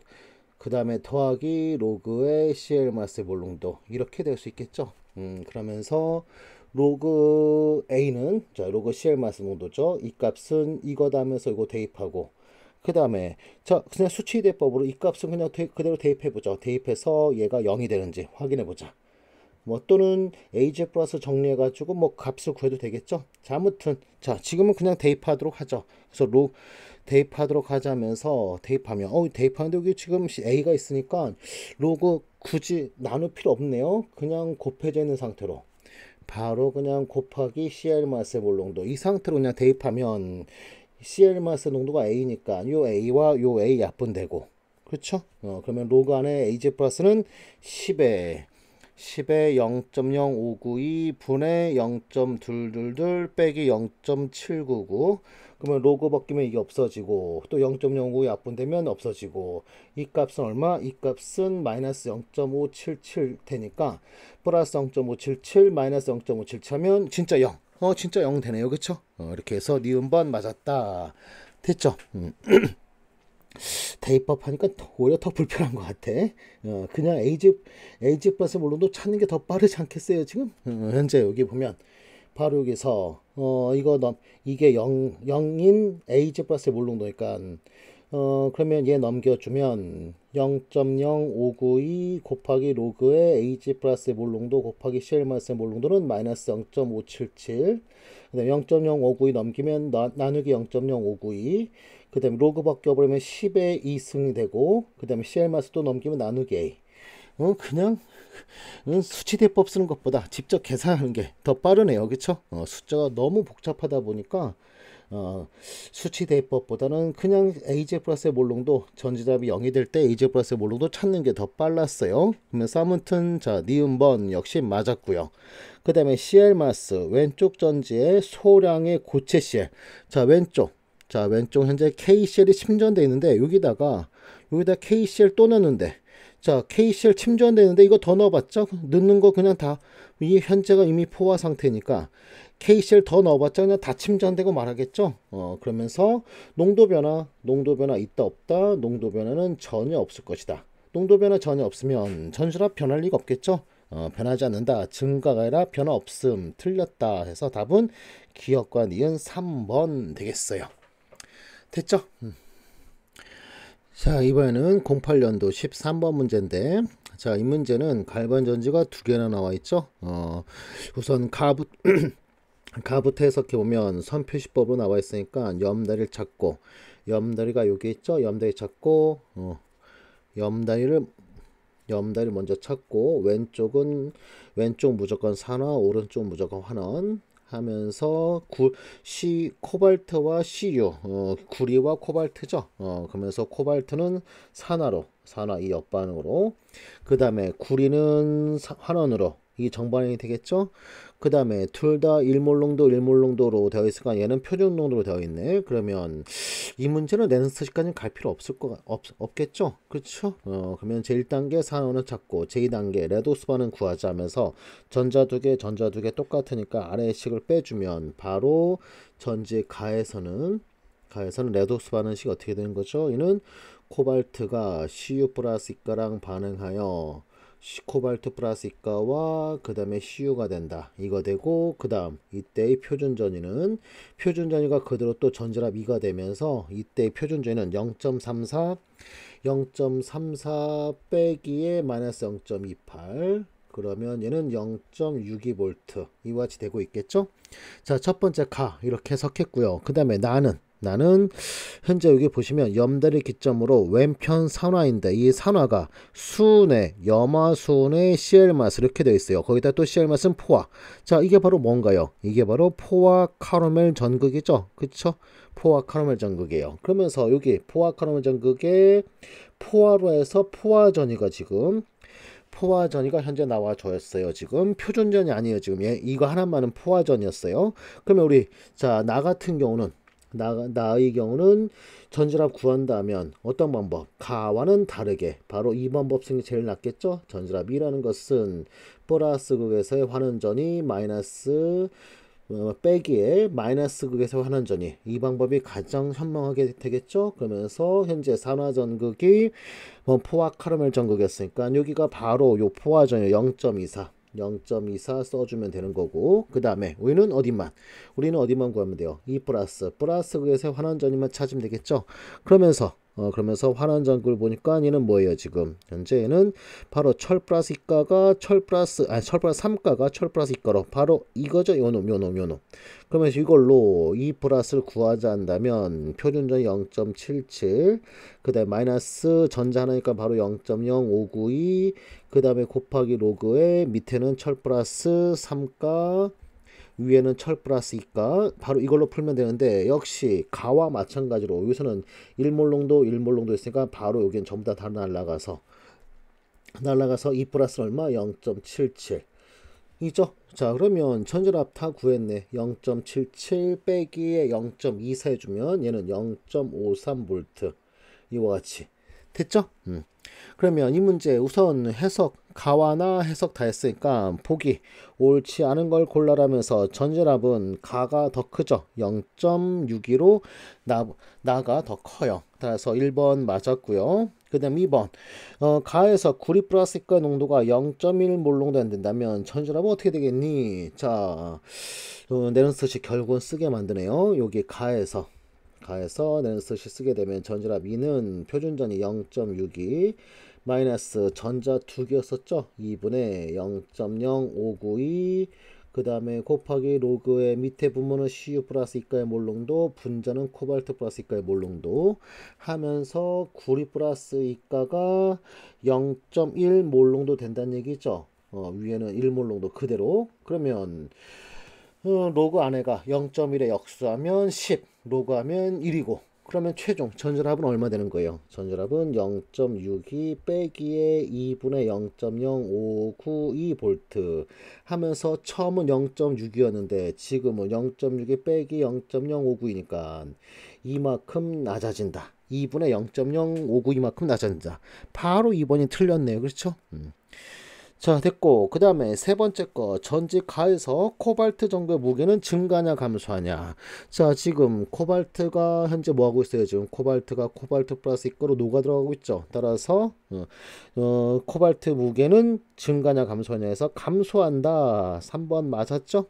그 다음에 더하기 로그의 CL 마스의 몰롱도 이렇게 될 수 있겠죠. 그러면서 로그 A는 자 로그 CL 마스 농도죠. 이 값은 이거다 하면서 이거 대입하고 그 다음에 자 그냥 수치 대법으로 이 값은 그냥 그대로 대입해 보죠. 대입해서 얘가 0이 되는지 확인해 보자. 뭐 또는 AG 플러스 정리해 가지고 뭐 값을 구해도 되겠죠. 자 아무튼 자 지금은 그냥 대입하도록 하죠. 그래서 대입하도록 하자면서 대입하면 대입하는데 여기 지금 A가 있으니까 로그 굳이 나눌 필요 없네요. 그냥 곱해져 있는 상태로 바로 그냥 곱하기 CL 마스의 몰롱도 이 상태로 그냥 대입하면 CL 마스 농도가 A니까 요 A와 요 A 약분되고 그렇죠? 그러면 로그 안에 AG 플러스는 10에 0.0592 분의 0.222 빼기 0.799 그러면 로그 벗기면 이게 없어지고 또 0.05 약분되면 없어지고 이 값은 얼마? 이 값은 마이너스 0.577 테니까 플러스 0.577 마이너스 0.577 하면 진짜 0 진짜 0 되네요. 그쵸? 이렇게 해서 니은번 맞았다 됐죠? 대입법 하니까 오히려 더 불편한 것 같아. 그냥 AG 플러스 몰롱도 찾는 게 더 빠르지 않겠어요 지금? 현재 여기 보면 바로 여기서 이게 0인 AG 플러스 몰롱도니까 그러면 얘 넘겨주면 0.0592 곱하기 로그의 AG 플러스 몰롱도 곱하기 CL 마스의 몰롱도는 마이너스 0.577 그 다음에 0.0592 넘기면 나누기 0.0592 그 다음에 로그 벗겨버리면 10의 2승이 되고 그 다음에 CL 마스 또 넘기면 나누기 A 그냥 수치대법 쓰는 것보다 직접 계산하는 게 더 빠르네요. 그쵸? 숫자가 너무 복잡하다 보니까 수치대법보다는 그냥 AJ 플러스의 몰롱도 전지답이 0이 될 때 AJ 플러스의 몰롱도 찾는 게 더 빨랐어요. 그러면서 아무튼 자 니은번 역시 맞았고요. 그 다음에 CL 마스 왼쪽 전지의 소량의 고체 CL 자 왼쪽 현재 KCL이 침전되어 있는데 여기다가 KCL 또 넣는데 자 KCL 침전되는데 이거 더 넣어봤자 넣는 거 그냥 다 이 현재가 이미 포화 상태니까 KCL 더 넣어봤자 그냥 다 침전되고 말하겠죠. 그러면서 농도 변화 있다 없다 농도 변화는 전혀 없을 것이다. 농도 변화 전혀 없으면 전수랍 변할 리가 없겠죠. 변하지 않는다 증가가 아니라 변화 없음 틀렸다 해서 답은 기억과 니은 3번 되겠어요. 됐죠? 자 이번에는 08년도 13번 문제인데 자 이 문제는 갈반 전지가 두 개나 나와 있죠. 우선 가부터 해석해보면 선표시법으로 나와 있으니까 염다리를 찾고 염다리가 여기 있죠. 염다리 찾고 염다리를 먼저 찾고 왼쪽 무조건 산화 오른쪽 무조건 환원 하면서 코발트와 CU 구리와 코발트죠. 그러면서 코발트는 산화 이 옆반으로 그 다음에 구리는 환원으로 이 정반응이 되겠죠. 그 다음에 둘 다 일몰농도로 되어 있으니까 얘는 표준농도로 되어 있네. 그러면 이 문제는 내는스시까지는 갈 필요 없겠죠. 그렇죠. 그러면 제1단계 산원을 찾고 제2단계 레도스반은 구하자 하면서 전자 두 개 똑같으니까 아래의 식을 빼주면 바로 전지 가에서는 레도스반은 식 어떻게 되는 거죠? 이는 코발트가 CU 플러스 이가랑 반응하여 코발트 플러스 이가와 그 다음에 CU가 된다. 이거 되고 그 다음 이때의 표준 전위가 그대로 또 전지랍 2가 되면서 이때의 표준 전위는 0.34 빼기에 마이너스 0.28 그러면 얘는 0.62V 이와 같이 되고 있겠죠. 자, 첫 번째 가 이렇게 해석했고요. 그 다음에 나는 현재 여기 보시면 염다리 기점으로 왼편 산화인데 이 산화가 수은의 염화수은의 CL맛 이렇게 되어 있어요. 거기다 또 CL맛은 포화. 자, 이게 바로 뭔가요? 이게 바로 포화 카라멜 전극이죠. 그쵸? 포화 카라멜 전극이에요. 그러면서 여기 포화 카라멜 전극에 포화로 해서 포화전이가 지금 포화전이가 현재 나와줘였어요. 지금 표준전이 아니에요. 지금 이거 하나만은 포화전이었어요. 그러면 우리 나 같은 경우는 나의 경우는 전지랍 구한다면 어떤 방법? 가와는 다르게 바로 2번 법칙이 제일 낫겠죠? 전지랍이라는 것은 플러스 극에서의 환원전이 마이너스 빼기에 마이너스 극에서 환원전이 이 방법이 가장 현명하게 되겠죠. 그러면서 현재 산화전극이 포화 카라멜 전극이었으니까 여기가 바로 요 포화전이 0.24 써주면 되는 거고 그 다음에 우리는 어디만 구하면 돼요. 이 플러스 극에서 환원전이만 찾으면 되겠죠. 그러면서 환원전극을 보니까 얘는 뭐예요? 지금 현재는 바로 철 플러스 3가가 철 플러스 2가로 바로 이거죠. 요놈. 그러면서 이걸로 이 플러스를 구하자 한다면 표준전 0.77 그 다음에 마이너스 전자 하나니까 바로 0.0592 그 다음에 곱하기 로그에 밑에는 철 플러스 3가 위에는 철 플러스 2가 바로 이걸로 풀면 되는데 역시 가와 마찬가지로 여기서는 일몰농도 있으니까 바로 여기는 전부 다 날라가서 2 플러스 얼마? 0.77 이죠? 자, 그러면 전지랍 다 구했네. 0.77 빼기에 0.24 해주면 얘는 0.53V 이와 같이 됐죠? 그러면 이 문제 우선 가와나 해석 다 했으니까 보기 옳지 않은 걸 골라라면서 전지랍은 가가 더 크죠. 0.62로 나가 더 커요. 따라서 1번 맞았고요. 그 다음 2번 가에서 구리 플러스 이가 농도가 0.1몰 농도 안 된다면 전지랍은 어떻게 되겠니? 자, 네런스식 결국은 쓰게 만드네요. 여기 가에서 네런스식 쓰게 되면 전지랍 2는 표준전이 0.62 마이너스 전자 2개였었죠. 2분의 0.0592 그 다음에 곱하기 로그의 밑에 분모는 CU 플러스 이가의 몰농도 분자는 코발트 플러스 이가의 몰농도 하면서 구리 플러스 이가가 0.1 몰농도 된다는 얘기죠. 위에는 1몰농도 그대로. 그러면 로그 안에가 0.1에 역수하면 10 로그하면 1이고 그러면 최종 전지랍은 얼마 되는 거예요? 전지랍은 0.62 빼기에 2분의 0.0592V 하면서 처음은 0.6이었는데 지금은 0.62 빼기 0.0592니까 이만큼 낮아진다. 2분의 0.059이만큼 낮아진다. 바로 2번이 틀렸네요. 그렇죠? 자, 됐고 그 다음에 세 번째 거 전지 가에서 코발트 정도의 무게는 증가하냐 감소하냐. 자, 지금 코발트가 현재 뭐 하고 있어요? 지금 코발트가 코발트 플러스 이가로 녹아 들어가고 있죠. 따라서 코발트 무게는 증가하냐 감소하냐 해서 감소한다. 3번 맞았죠?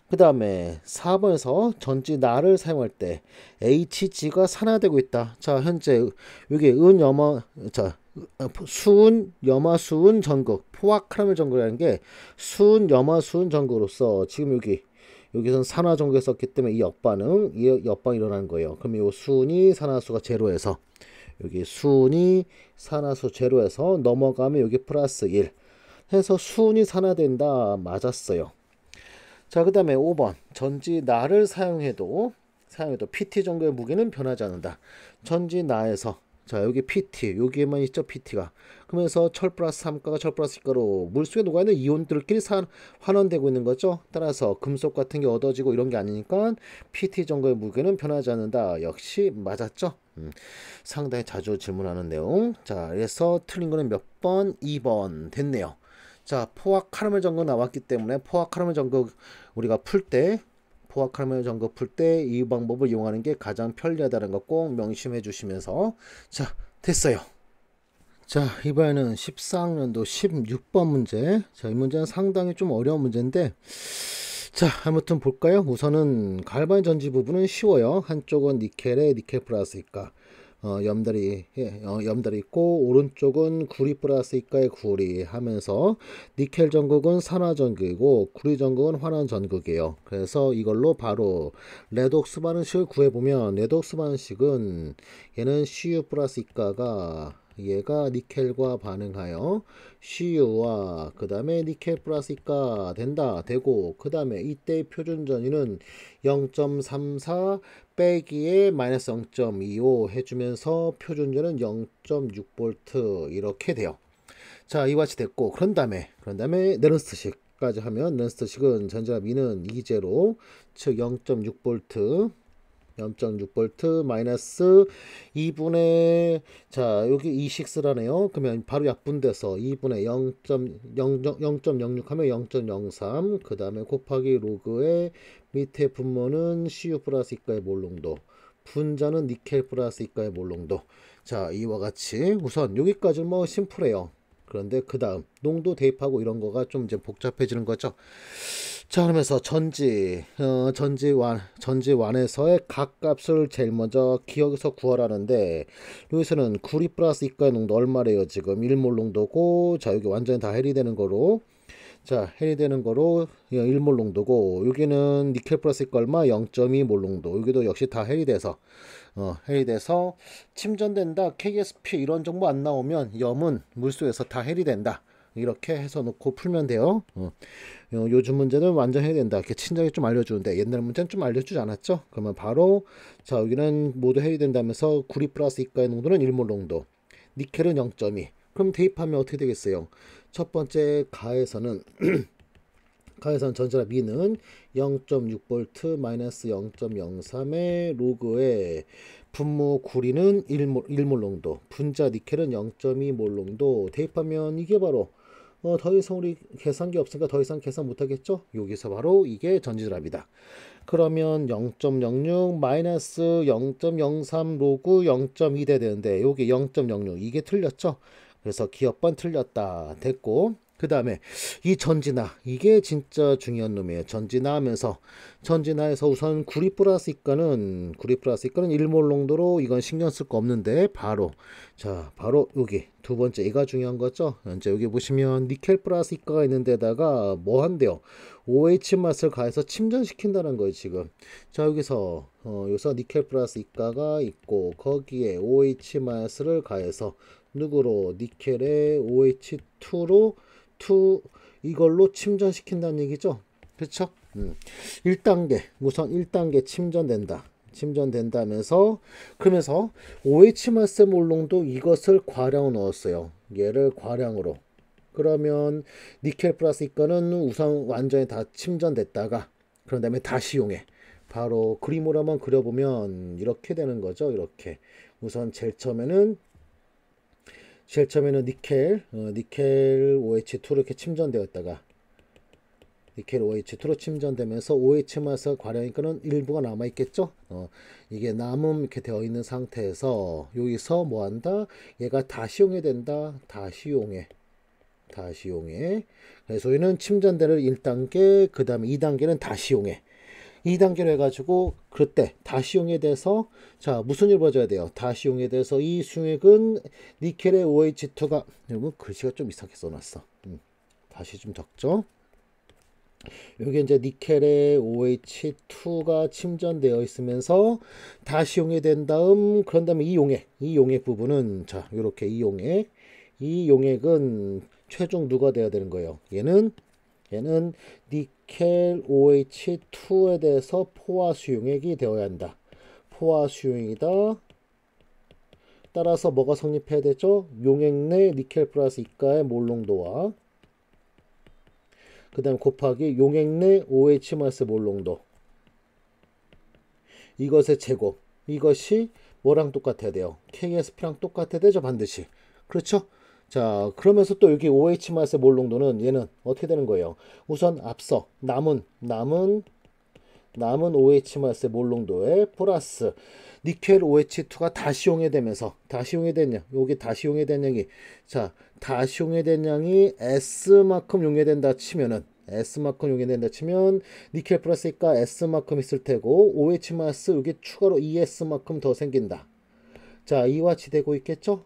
그 다음에 4번에서 전지 나를 사용할 때 HG가 산화되고 있다. 자, 현재 여기 수은, 염화수은 전극, 포화 카라멜 전극이라는 게 수은, 염화수은 전극으로서 지금 여기선 산화 전극에 썼기 때문에 이 역반응이 일어나는 거예요. 그럼 이 수은이 산화수가 제로에서 여기 수은이 산화수 제로에서 넘어가면 여기 플러스 1 해서 수은이 산화된다. 맞았어요. 자, 그 다음에 5번 전지 나를 사용해도 PT 정도의 무게는 변하지 않는다. 전지 나에서 자, 여기 PT 여기에만 있죠. PT가 그러면서 철 플러스 3가가 철 플러스 2가로 물속에 녹아있는 이온들끼리 환원되고 있는 거죠. 따라서 금속 같은 게 얻어지고 이런 게 아니니까 PT 정도의 무게는 변하지 않는다. 역시 맞았죠. 상당히 자주 질문하는 내용. 자, 그래서 틀린 거는 몇 번? 2번 됐네요. 자, 포화 카라멜 전극 나왔기 때문에 포화 카라멜 전극 우리가 풀 때 이 방법을 이용하는 게 가장 편리하다는 거 꼭 명심해 주시면서 자, 됐어요. 자, 이번에는 14학년도 16번 문제. 자, 이 문제는 상당히 좀 어려운 문제인데, 자, 아무튼 볼까요? 우선은 갈바닌 전지 부분은 쉬워요. 한쪽은 니켈에 니켈 플러스 이가, 염달이 있고, 오른쪽은 구리 플러스 이가의 구리 하면서, 니켈 전극은 산화 전극이고, 구리 전극은 환원 전극이에요. 그래서 이걸로 바로 레독스 반응식을 구해보면, 레독스 반응식은 얘는 CU 플러스 이가가 얘가 니켈과 반응하여 CU와 그 다음에 니켈 플러스 이가 된다 되고, 그 다음에 이때의 표준 전위는 0.34 빼기에 마이너스 0.25 해주면서 표준전은 0.6V 이렇게 돼요. 자, 이와 같이 됐고, 그런 다음에 네른스트식까지 하면, 네른스트식은 전압 E는 2제로 즉 0.6V 0.6V 마이너스 2분의, 자, 여기 2식스라네요. 그러면 바로 약분돼서 2분의 0.06 하면 0.03, 그 다음에 곱하기 로그의 밑에 분모는 CU 플러스 이가의 몰농도, 분자는 니켈 플러스 이가의 몰농도. 자, 이와 같이 우선 여기까지는 뭐 심플해요. 그런데 그 다음 농도 대입하고 이런 거가 좀 이제 복잡해지는 거죠. 자, 그러면서 전지완에서의 각값을 제일 먼저 기억해서 구하라는데, 여기서는 구리 플러스 이가의 농도 얼마래요? 지금 1몰 농도고, 자, 여기 완전히 다 해리되는 거로, 자, 해리되는 거로 1몰 농도고, 여기는 니켈 플러스 이가 얼마? 0.2몰 농도. 여기도 역시 다 해리돼서 침전된다. KSP 이런 정보 안 나오면 염은 물속에서 다 해리된다. 이렇게 해서 놓고 풀면 돼요. 요즘 문제는 완전 해야 된다. 이렇게 친절히 좀 알려주는데, 옛날 문제는 좀 알려주지 않았죠? 그러면 바로, 자, 여기는 모두 해야 된다면서 구리 플러스 이가의 농도는 1몰 농도, 니켈은 0.2. 그럼 대입하면 어떻게 되겠어요? 첫 번째 가에서는 전자압 E는 0.6V 마이너스 0.03의 로그의 분모 구리는 1몰 농도, 분자 니켈은 0.2몰 농도. 대입하면 이게 바로 더 이상 우리 계산기 없으니까 더 이상 계산 못하겠죠? 여기서 바로 이게 전지드랍이다. 그러면 0.06 마이너스 0.03 로그 0.2 돼 되는데, 여기 0.06 이게 틀렸죠? 그래서 기업번 틀렸다 됐고, 그 다음에 이 전진화, 이게 진짜 중요한 놈이에요. 전진화하면서, 전진화에서 우선 구리 플러스 이가는 1몰 농도로, 이건 신경 쓸 거 없는데, 바로, 자, 바로 여기 두 번째 이가 중요한 거죠. 이제 여기 보시면 니켈 플러스 이가가 있는 데다가 뭐 한대요? OH 맛을 가해서 침전시킨다는 거예요, 지금. 자, 여기서 니켈 플러스 이가가 있고, 거기에 OH 맛을 가해서 누구로? 니켈의 OH2로 이걸로 침전시킨다는 얘기죠. 그렇죠? 1단계, 우선 1단계 침전된다면서, 그러면서 OH 마스 몰롱도 이것을 과량으로 넣었어요. 얘를 과량으로. 그러면 니켈 플러스 이가는 우선 완전히 다 침전됐다가, 그런 다음에 다시 이용해. 바로 그림으로 한번 그려보면 이렇게 되는 거죠. 이렇게 우선 제일 처음에는 니켈 OH2로 이렇게 침전되었다가, 니켈 OH2로 침전되면서 OH 마스가 과량이니까는 일부가 남아 있겠죠. 이게 남음 이렇게 되어 있는 상태에서 여기서 뭐 한다? 얘가 다시 이용해 된다. 다시 이용해. 그래서 여기는 침전대를 1단계, 그 다음에 2단계는 다시 이용해. 2단계로 해가지고 그때 다시 이용에 대해서, 자, 무슨 일 봐줘야 돼요? 다시 이용에 대해서 이 수액은 니켈의 OH2가, 여러분 글씨가 좀 이상하게 써놨어. 다시 좀 적죠. 여기 이제 니켈의 OH2가 침전되어 있으면서 다시 이용에 된 다음, 그런 다음에 이 용액 부분은, 자, 요렇게 이 용액은 최종 누가 돼야 되는 거예요? 얘는 니켈 OH2에 대해서 포화 수용액이 되어야 한다. 포화 수용이다. 따라서 뭐가 성립해야 되죠? 용액 내 니켈 플러스 이가의 몰농도와 그 다음 곱하기 용액 내 OH 마스 몰농도, 이것의 제곱, 이것이 뭐랑 똑같아야 돼요? KSP랑 똑같아야 되죠, 반드시. 그렇죠? 자, 그러면서 또 여기 OH 마스의 몰 농도는 얘는 어떻게 되는 거예요? 우선 앞서 남은 남은 OH-의 몰롱도에 플러스 니켈 OH2가 다시 용해되면서 다시 용해된 양, 여기 다시 용해된 양이 자 다시 용해된 양이 S만큼 용해된다 치면은 S만큼 용해된다 치면 니켈 플러스니까 S만큼 있을 테고 OH- 여기 추가로 ES만큼 더 생긴다. 자 이와 같이 되고 있겠죠?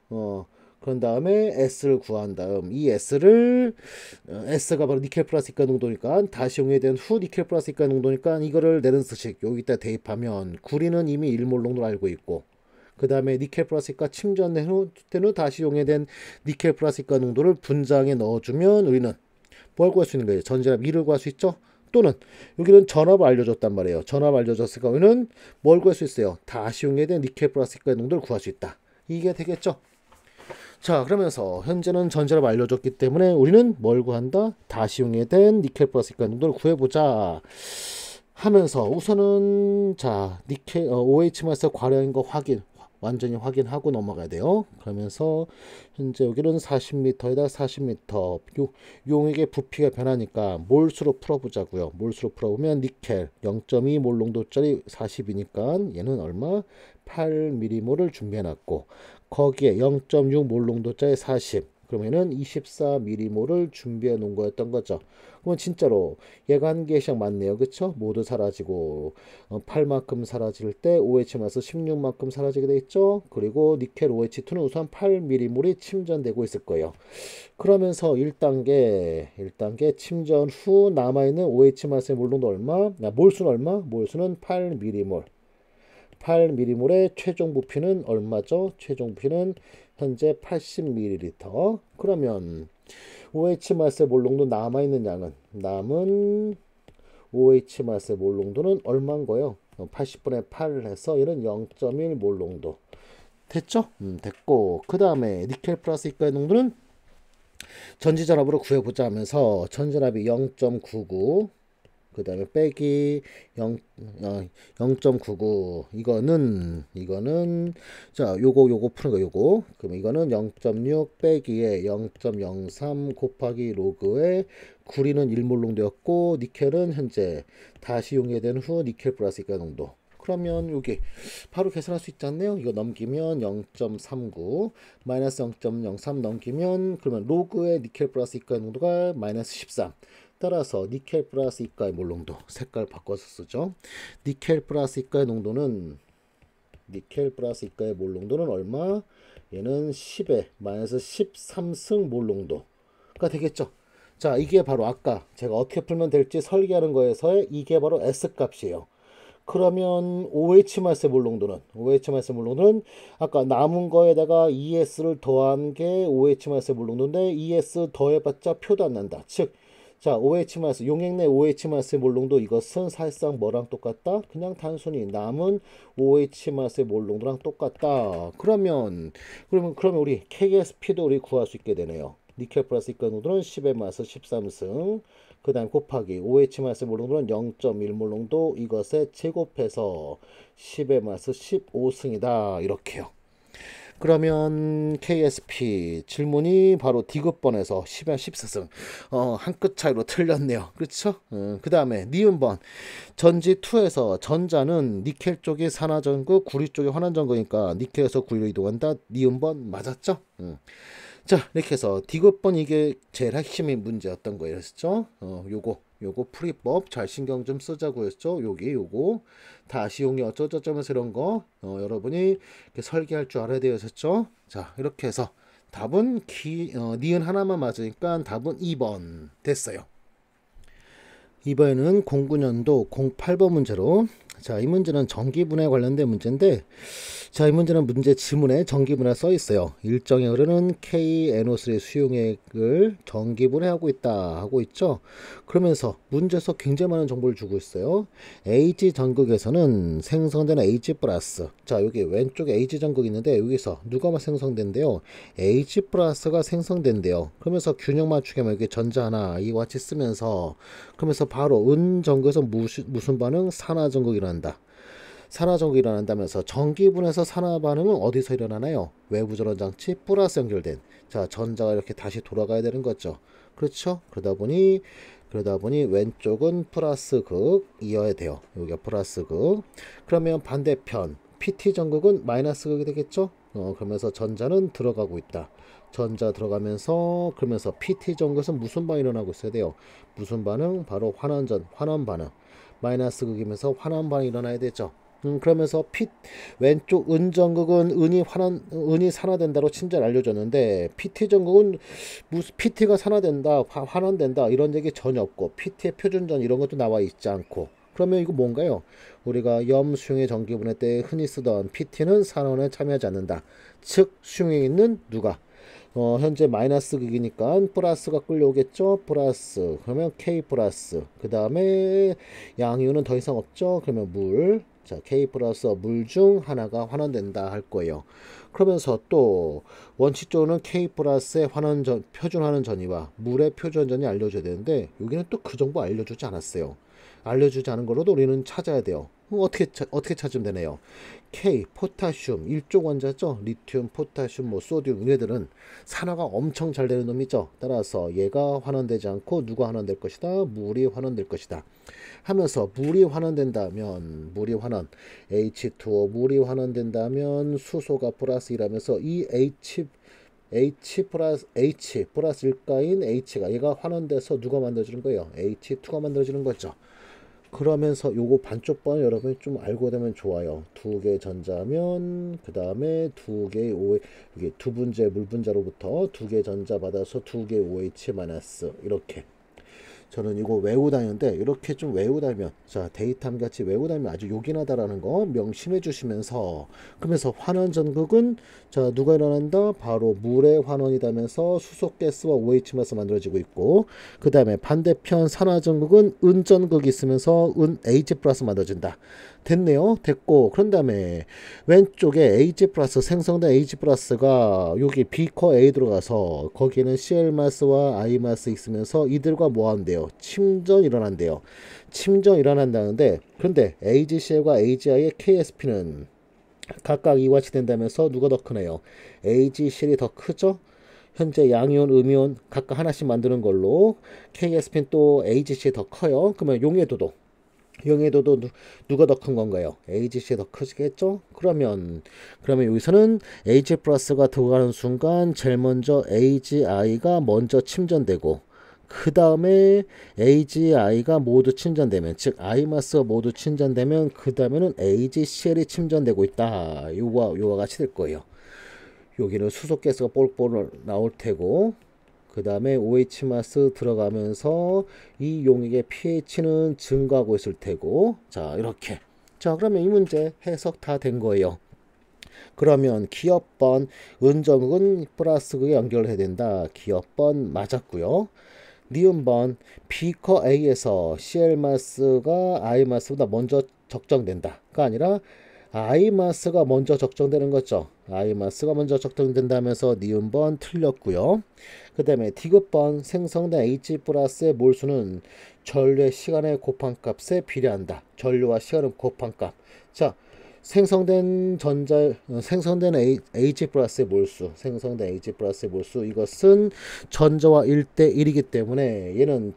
그런 다음에 S를 구한 다음 이 S를 S가 바로 니켈 플러스 이가 농도니까 다시 용해된 후 니켈 플러스 이가 농도니까 이거를 내른스식 여기다 대입하면 구리는 이미 1몰 농도로 알고 있고 그 다음에 니켈 플러스 이가 침전된 후 다시 용해된 니켈 플러스 이가 농도를 분자에 넣어주면 우리는 뭘 구할 수 있는 거예요? 전지압 2를 구할 수 있죠? 또는 여기는 전압을 알려줬단 말이에요. 전압 알려줬으니까 우리는 뭘 구할 수 있어요? 다시 용해된 니켈 플러스 이가 농도를 구할 수 있다. 이게 되겠죠? 자 그러면서 현재는 전자를 알려줬기 때문에 우리는 뭘 구한다? 다시 용해된 니켈 플러스 이가 농도를 구해보자 하면서 우선은 자 니켈 OH- 과량인 거 완전히 확인하고 넘어가야 돼요. 그러면서 현재 여기는 40m에다 40m 용액의 부피가 변하니까 몰수로 풀어보자고요. 몰수로 풀어보면 니켈 0.2 몰 농도짜리 40이니까 얘는 얼마? 8mm몰을 준비해놨고 거기에 0.6 몰 농도짜리 40 그러면은 24mm몰을 준비해 놓은 거였던 거죠. 그러면 진짜로 얘가 한 개씩 맞네요. 그쵸? 모두 사라지고 8만큼 사라질 때 OH- 16만큼 사라지게 돼 있죠. 그리고 니켈 OH2는 우선 8mm몰이 침전되고 있을 거예요. 그러면서 1단계 침전 후 남아있는 OH- 몰 농도 얼마? 몰수는 얼마? 몰수는 8mm몰. 8mm몰의 최종 부피는 얼마죠? 최종 부피는 현재 80ml. 그러면 OH- 몰 농도 남아있는 양은 남은 OH- 몰 농도는 얼마인 거예요? 80분의 8을 해서 얘는 0.1 몰 농도. 됐죠? 됐고 그 다음에 니켈 플러스 이가의 농도는 전지전압으로 구해보자 하면서 전지전압이 0.99 그 다음에 빼기 0.99 이거는 자 요거 푸는 거 요거 그럼 이거는 0.6 빼기에 0.03 곱하기 로그에 구리는 1몰 농도였고 니켈은 현재 다시 용해된 후 니켈 플러스 이가 농도 그러면 여기 바로 계산할 수 있지 않나요? 이거 넘기면 0.39 마이너스 0.03 넘기면 그러면 로그의 니켈 플러스 이가 농도가 마이너스 13 따라서 니켈 플러스 이가의 몰 농도 색깔 바꿔서 쓰죠. 니켈 플러스 이가의 농도는 니켈 플러스 이가의 몰 농도는 얼마? 얘는 10에 마이너스 13승 몰 농도가 되겠죠. 자 이게 바로 아까 제가 어떻게 풀면 될지 설계하는 거에서의 이게 바로 S 값이에요. 그러면 OH- 몰 농도는 아까 남은 거에다가 ES를 더한 게 OH- 몰 농도인데 ES 더해봤자 표도 안 난다. 즉 자, OH- 용액 내 OH- 몰 농도 이것은 사실상 뭐랑 똑같다? 그냥 단순히 남은 OH- 몰 농도랑 똑같다. 그러면 우리 KSP도 우리 구할 수 있게 되네요. 니켈 플러스 이가 농도는 10의 마이너스 13승 그 다음 곱하기 OH- 몰 농도는 0.1몰 농도 이것에 제곱해서 10의 마이너스 15승이다. 이렇게요. 그러면 KSP 질문이 바로 D급번에서 10에 14승 한 끗 차이로 틀렸네요. 그렇죠? 그 다음에 니은번 전지2에서 전자는 니켈 쪽이 산화전구 구리 쪽이 환원전구니까 니켈에서 구리로 이동한다. 니은번 맞았죠? 자 이렇게 해서 D급번 이게 제일 핵심의 문제였던 거예요. 그랬죠? 요거 풀이법 잘 신경 좀 쓰자고 했죠. 요거 다시 용이 어쩌저쩌면서 이런 거 여러분이 이렇게 설계할 줄 알아야 되요 했죠. 자 이렇게 해서 답은 니은 하나만 맞으니까 답은 2번 됐어요. 이번에는 09년도 08번 문제로 자 이 문제는 전기분해 관련된 문제인데 자 이 문제는 문제 지문에 전기분해 써 있어요. 일정에 흐르는 KNO3 수용액을 전기분해하고 있다 하고 있죠. 그러면서 문제에서 굉장히 많은 정보를 주고 있어요. H 전극에서는 생성되는 H 플러스 자 여기 왼쪽에 H 전극이 있는데 여기서 누가 생성된대요? H 플러스가 생성된대요. 그러면서 균형 맞추게 하면 여기 전자 하나 이와 같이 쓰면서 그러면서 바로 은 전극에서 무슨 반응? 산화 전극이 일어난다. 산화 전극이 일어난다면서 전기분해서 산화 반응은 어디서 일어나나요? 외부 전원 장치 플러스 연결된 자 전자가 이렇게 다시 돌아가야 되는 거죠. 그렇죠? 그러다 보니 그러다 보니 왼쪽은 플러스 극이어야 돼요. 여기가 플러스 극. 그러면 반대편 PT 전극은 마이너스 극이 되겠죠? 그러면서 전자는 들어가고 있다. 전자 들어가면서 그러면서 PT 전극은 무슨 반응이 일어나고 있어야 돼요? 무슨 반응? 바로 환원 반응. 마이너스 극이면서 환원 반응이 일어나야 되죠. 그러면서 왼쪽 은전극은 은이 산화된다로 친절 알려줬는데 PT 전극은 무슨 PT가 산화된다, 환원된다 이런 얘기 전혀 없고 PT의 표준전 이런 것도 나와 있지 않고 그러면 이거 뭔가요? 우리가 염 수용의 전기분해 때 흔히 쓰던 PT는 산원에 참여하지 않는다. 즉 수용에 있는 누가? 현재 마이너스 극이니까 플러스가 끌려오겠죠. 플러스 그러면 K 플러스 그 다음에 양이온은 더 이상 없죠. 그러면 물. 자, K 플러스 물 중 하나가 환원된다 할 거예요. 그러면서 또 원칙적으로는 K 플러스의 표준 환원 전위와 물의 표준 전위 알려줘야 되는데 여기는 또 그 정보 알려주지 않았어요. 알려주지 않은 거로도 우리는 찾아야 돼요. 어떻게 찾으면 되네요. K, 포타슘, 일족 원자죠. 리튬, 포타슘, 소듐 얘네들은 산화가 엄청 잘 되는 놈이죠. 따라서 얘가 환원되지 않고 누가 환원될 것이다? 물이 환원될 것이다. 하면서 물이 환원된다면 물이 환원 H2O 물이 환원된다면 수소가 플러스 1하면서 이 H 플러스 일가인 H가 얘가 환원돼서 누가 만들어지는 거예요? H2가 만들어지는 거죠. 그러면서 요거 반쪽번 여러분이 좀 알고 되면 좋아요. 두 개 전자면 그 다음에 두 개의 OH 이게 두 분자 물 분자로부터 두 개 전자 받아서 두 개 OH 마이너스 이렇게 저는 이거 외우고 다니는데 이렇게 좀 외우고 다니면 자 데이터 같이 외우고 다니면 아주 요긴하다라는 거 명심해 주시면서 그러면서 환원 전극은 자 누가 일어난다? 바로 물의 환원이 되면서 수소가스와 OH마스 만들어지고 있고 그 다음에 반대편 산화 전극은 은 전극이 있으면서 은 H 플러스 만들어진다. 됐네요. 됐고 그런 다음에 왼쪽에 H 플러스 생성된 H 플러스가 여기 비커 A 들어가서 거기에는 CL 마스와 I 마스 있으면서 이들과 뭐 한대요? 침전 일어난대요. 침전 일어난다는데 그런데 AgCl과 AgI의 KSP는 각각 이와치 된다면서 누가 더 크네요? AgCl이 더 크죠? 현재 양이온, 음이온 각각 하나씩 만드는 걸로 KSP는 또 AgCl이 더 커요. 그러면 용해도도 누가 더 큰 건가요? AgC가 더 크겠죠? 그러면 여기서는 Ag 플러스가 들어가는 순간 제일 먼저 AgI가 먼저 침전되고 그 다음에 AgI가 모두 침전되면 즉 I마스가 모두 침전되면 그 다음에는 AgCl이 침전되고 있다. 요와 같이 될 거예요. 여기는 수소가스가 볼볼 나올 테고 그 다음에 OH 마스 들어가면서 이 용액의 pH는 증가하고 있을 테고 자 이렇게 자 그러면 이 문제 해석 다 된 거예요. 그러면 기업번 은정은 플러스극에 연결해야 된다. 기업번 맞았고요. 니은번 비커 A에서 CL 마스가 I 마스보다 먼저 적정된다가 아니라 I 마스가 먼저 적정되는 거죠. I 마스가 먼저 적정된다면서 니은번 틀렸고요. 그 다음에 디귿번 생성된 H 플러스의 몰수는 전류의 시간의 곱한값에 비례한다. 전류와 시간의 곱한값. 자, 생성된 H 플러스의 몰수, 이것은 전자와 1대1이기 때문에 얘는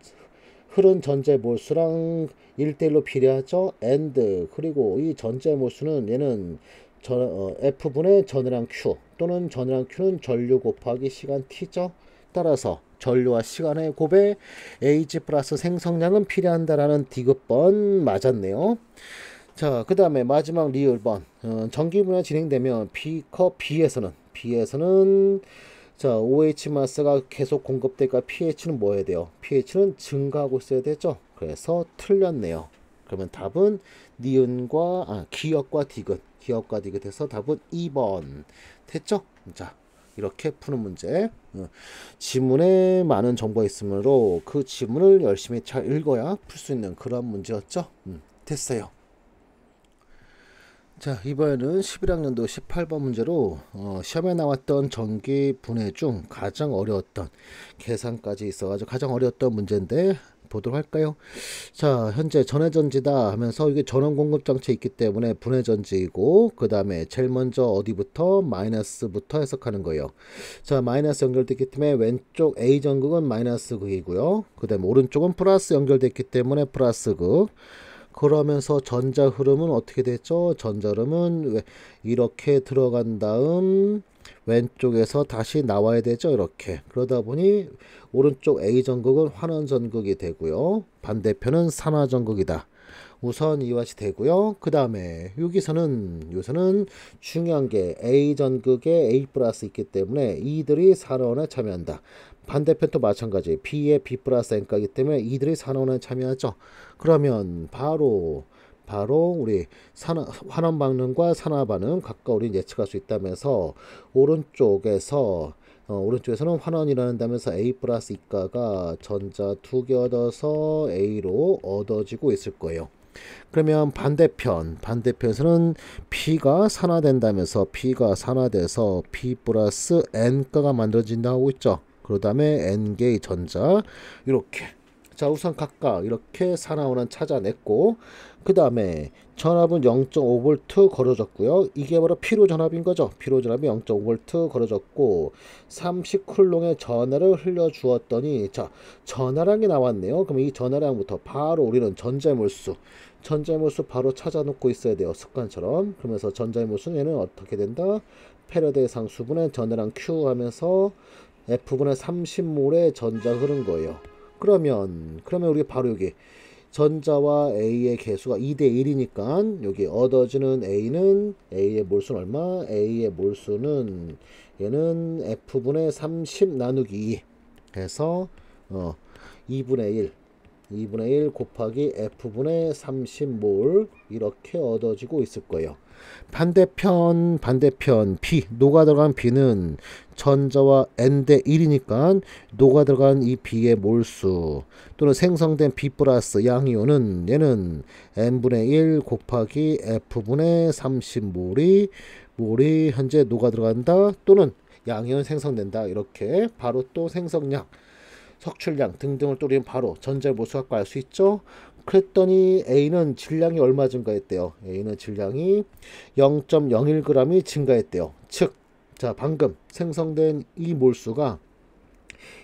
흐른 전자의 몰수랑 1대1로 비례하죠. and 그리고 이 전자의 몰수는 얘는 F분의 전이랑 Q 또는 전이랑 Q는 전류 곱하기 시간 T죠. 따라서 전류와 시간의 곱에 H 플러스 생성량은 비례한다라는 디귿번 맞았네요. 자, 그 다음에 마지막 리을번 전기분해 진행되면 B컵 B에서는 자 OH 마스가 계속 공급되니까 pH는 뭐 해야 돼요? pH는 증가하고 있어야 되죠. 그래서 틀렸네요. 그러면 답은 니은과 기역과 디귿에서 답은 2번 됐죠? 자 이렇게 푸는 문제. 지문에 많은 정보가 있으므로 그 지문을 열심히 잘 읽어야 풀 수 있는 그런 문제였죠. 됐어요. 자 이번에는 11학년도 18번 문제로 시험에 나왔던 전기 분해 중 가장 어려웠던 계산까지 있어가지고 가장 어려웠던 문제인데 보도록 할까요? 자, 현재 전해전지다 하면서 이게 전원 공급장치에 있기 때문에 분해전지이고, 그 다음에 제일 먼저 어디부터? 마이너스부터 해석하는 거예요. 자, 마이너스 연결됐기 때문에 왼쪽 A 전극은 마이너스 극이고요. 그 다음에 오른쪽은 플러스 연결됐기 때문에 플러스 극. 그러면서 전자 흐름은 어떻게 됐죠? 전자 흐름은 이렇게 들어간 다음 왼쪽에서 다시 나와야 되죠. 이렇게. 그러다 보니 오른쪽 A 전극은 환원 전극이 되고요. 반대편은 산화 전극이다. 우선 이와 같이 되고요. 그 다음에 여기서는 중요한 게 A 전극에 A 플러스 있기 때문에 이들이 산화원에 참여한다. 반대편도 마찬가지. B에 B 플러스 N가이기 때문에 이들이 산화원에 참여하죠. 그러면 바로 우리 환원 반응과 산화 반응 각각 우리 예측할 수 있다면서 오른쪽에서는 환원이 일어난다면서 A 플러스 이가가 전자 2개 얻어서 A로 얻어지고 있을 거예요. 그러면 반대편에서는 P가 산화된다면서 P가 산화돼서 P 플러스 N가가 만들어진다고 하고 있죠. 그 다음에 N개의 전자 이렇게. 자, 우선 각각 이렇게 산화원은 찾아냈고, 그 다음에 전압은 0.5V 걸어졌고요. 이게 바로 피로 전압인 거죠. 피로 전압이 0.5V 걸어졌고 30쿨롱의 전하를 흘려주었더니, 자, 전하량이 나왔네요. 그럼 이 전하량부터 바로 우리는 전자의 몰수 바로 찾아놓고 있어야 돼요. 습관처럼. 그러면서 전자의 몰수는 얘는 어떻게 된다? 패러데이 상수분의 전하량 Q 하면서 F분의 30몰의 전자 흐른 거예요. 그러면 우리 바로 여기 전자와 A의 개수가 2대 1이니까 여기 얻어지는 A의 몰수는 얼마? A의 몰수는 얘는 F분의 30 나누기 2 해서 2분의 1 곱하기 F분의 30몰 이렇게 얻어지고 있을 거예요. 반대편 B, 녹아 들어간 B는 전자와 N대 1이니까 녹아 들어간 이 B의 몰수 또는 생성된 B 플러스 양이온은 얘는 N분의 1 곱하기 F분의 30몰이 현재 녹아 들어간다 또는 양이온 생성된다. 이렇게 바로 또 생성량, 석출량 등등을 또 우리는 바로 전자의 몰수 갖고 알 수 있죠. 그랬더니 A는 질량이 얼마 증가했대요. A는 질량이 0.01g이 증가했대요. 즉, 자, 방금 생성된 이 몰수가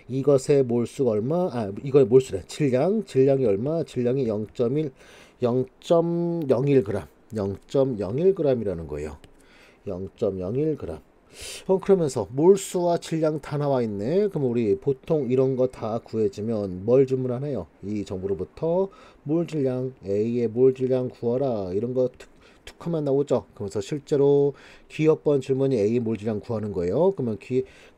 이것의 몰수가 얼마? 이거의 몰수래. 질량이 얼마? 질량이 0.01g이라는 거예요. 0.01g. 그러면서 몰수와 질량 다 나와 있네. 그럼 우리 보통 이런 거 다 구해지면 뭘 주문하나요? 이 정보로부터 몰 질량, A의 몰 질량 구하라. 이런 거 툭하면 나오죠. 그러면서 실제로 기업번 질문이 A 몰 질량 구하는 거예요.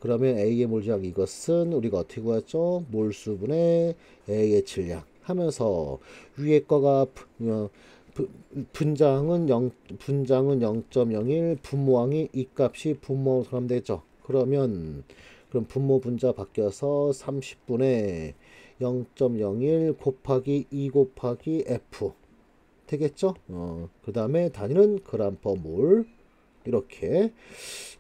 그러면 A의 몰 질량 이것은 우리가 어떻게 구하죠? 몰수분의 A의 질량 하면서 위에 거가 분장은 0.01, 분모항이 이 값이 분모로 하면 되죠. 그럼 분모 분자 바뀌어서 30분의 0.01 곱하기 2 곱하기 F 되겠죠? 그 다음에 단위는 g/몰 이렇게.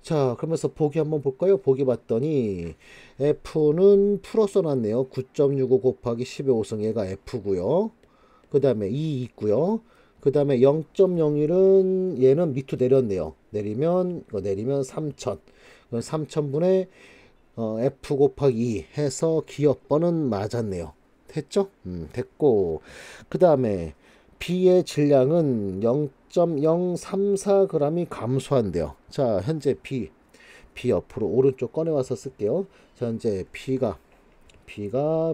자, 그러면서 보기 한번 볼까요? 보기 봤더니 F는 풀어 써놨네요. 9.65 곱하기 10의 5승 얘가 F고요. 그 다음에 2 있고요. 그 다음에 0.01은 얘는 밑으로 내렸네요. 내리면 3000. 3000분의 F 곱하기 2 해서 기업번은 맞았네요. 됐죠? 됐고. 그 다음에 B의 질량은 0.034g이 감소한대요. 자, 현재 B 옆으로 오른쪽 꺼내와서 쓸게요. 자, 현재 B가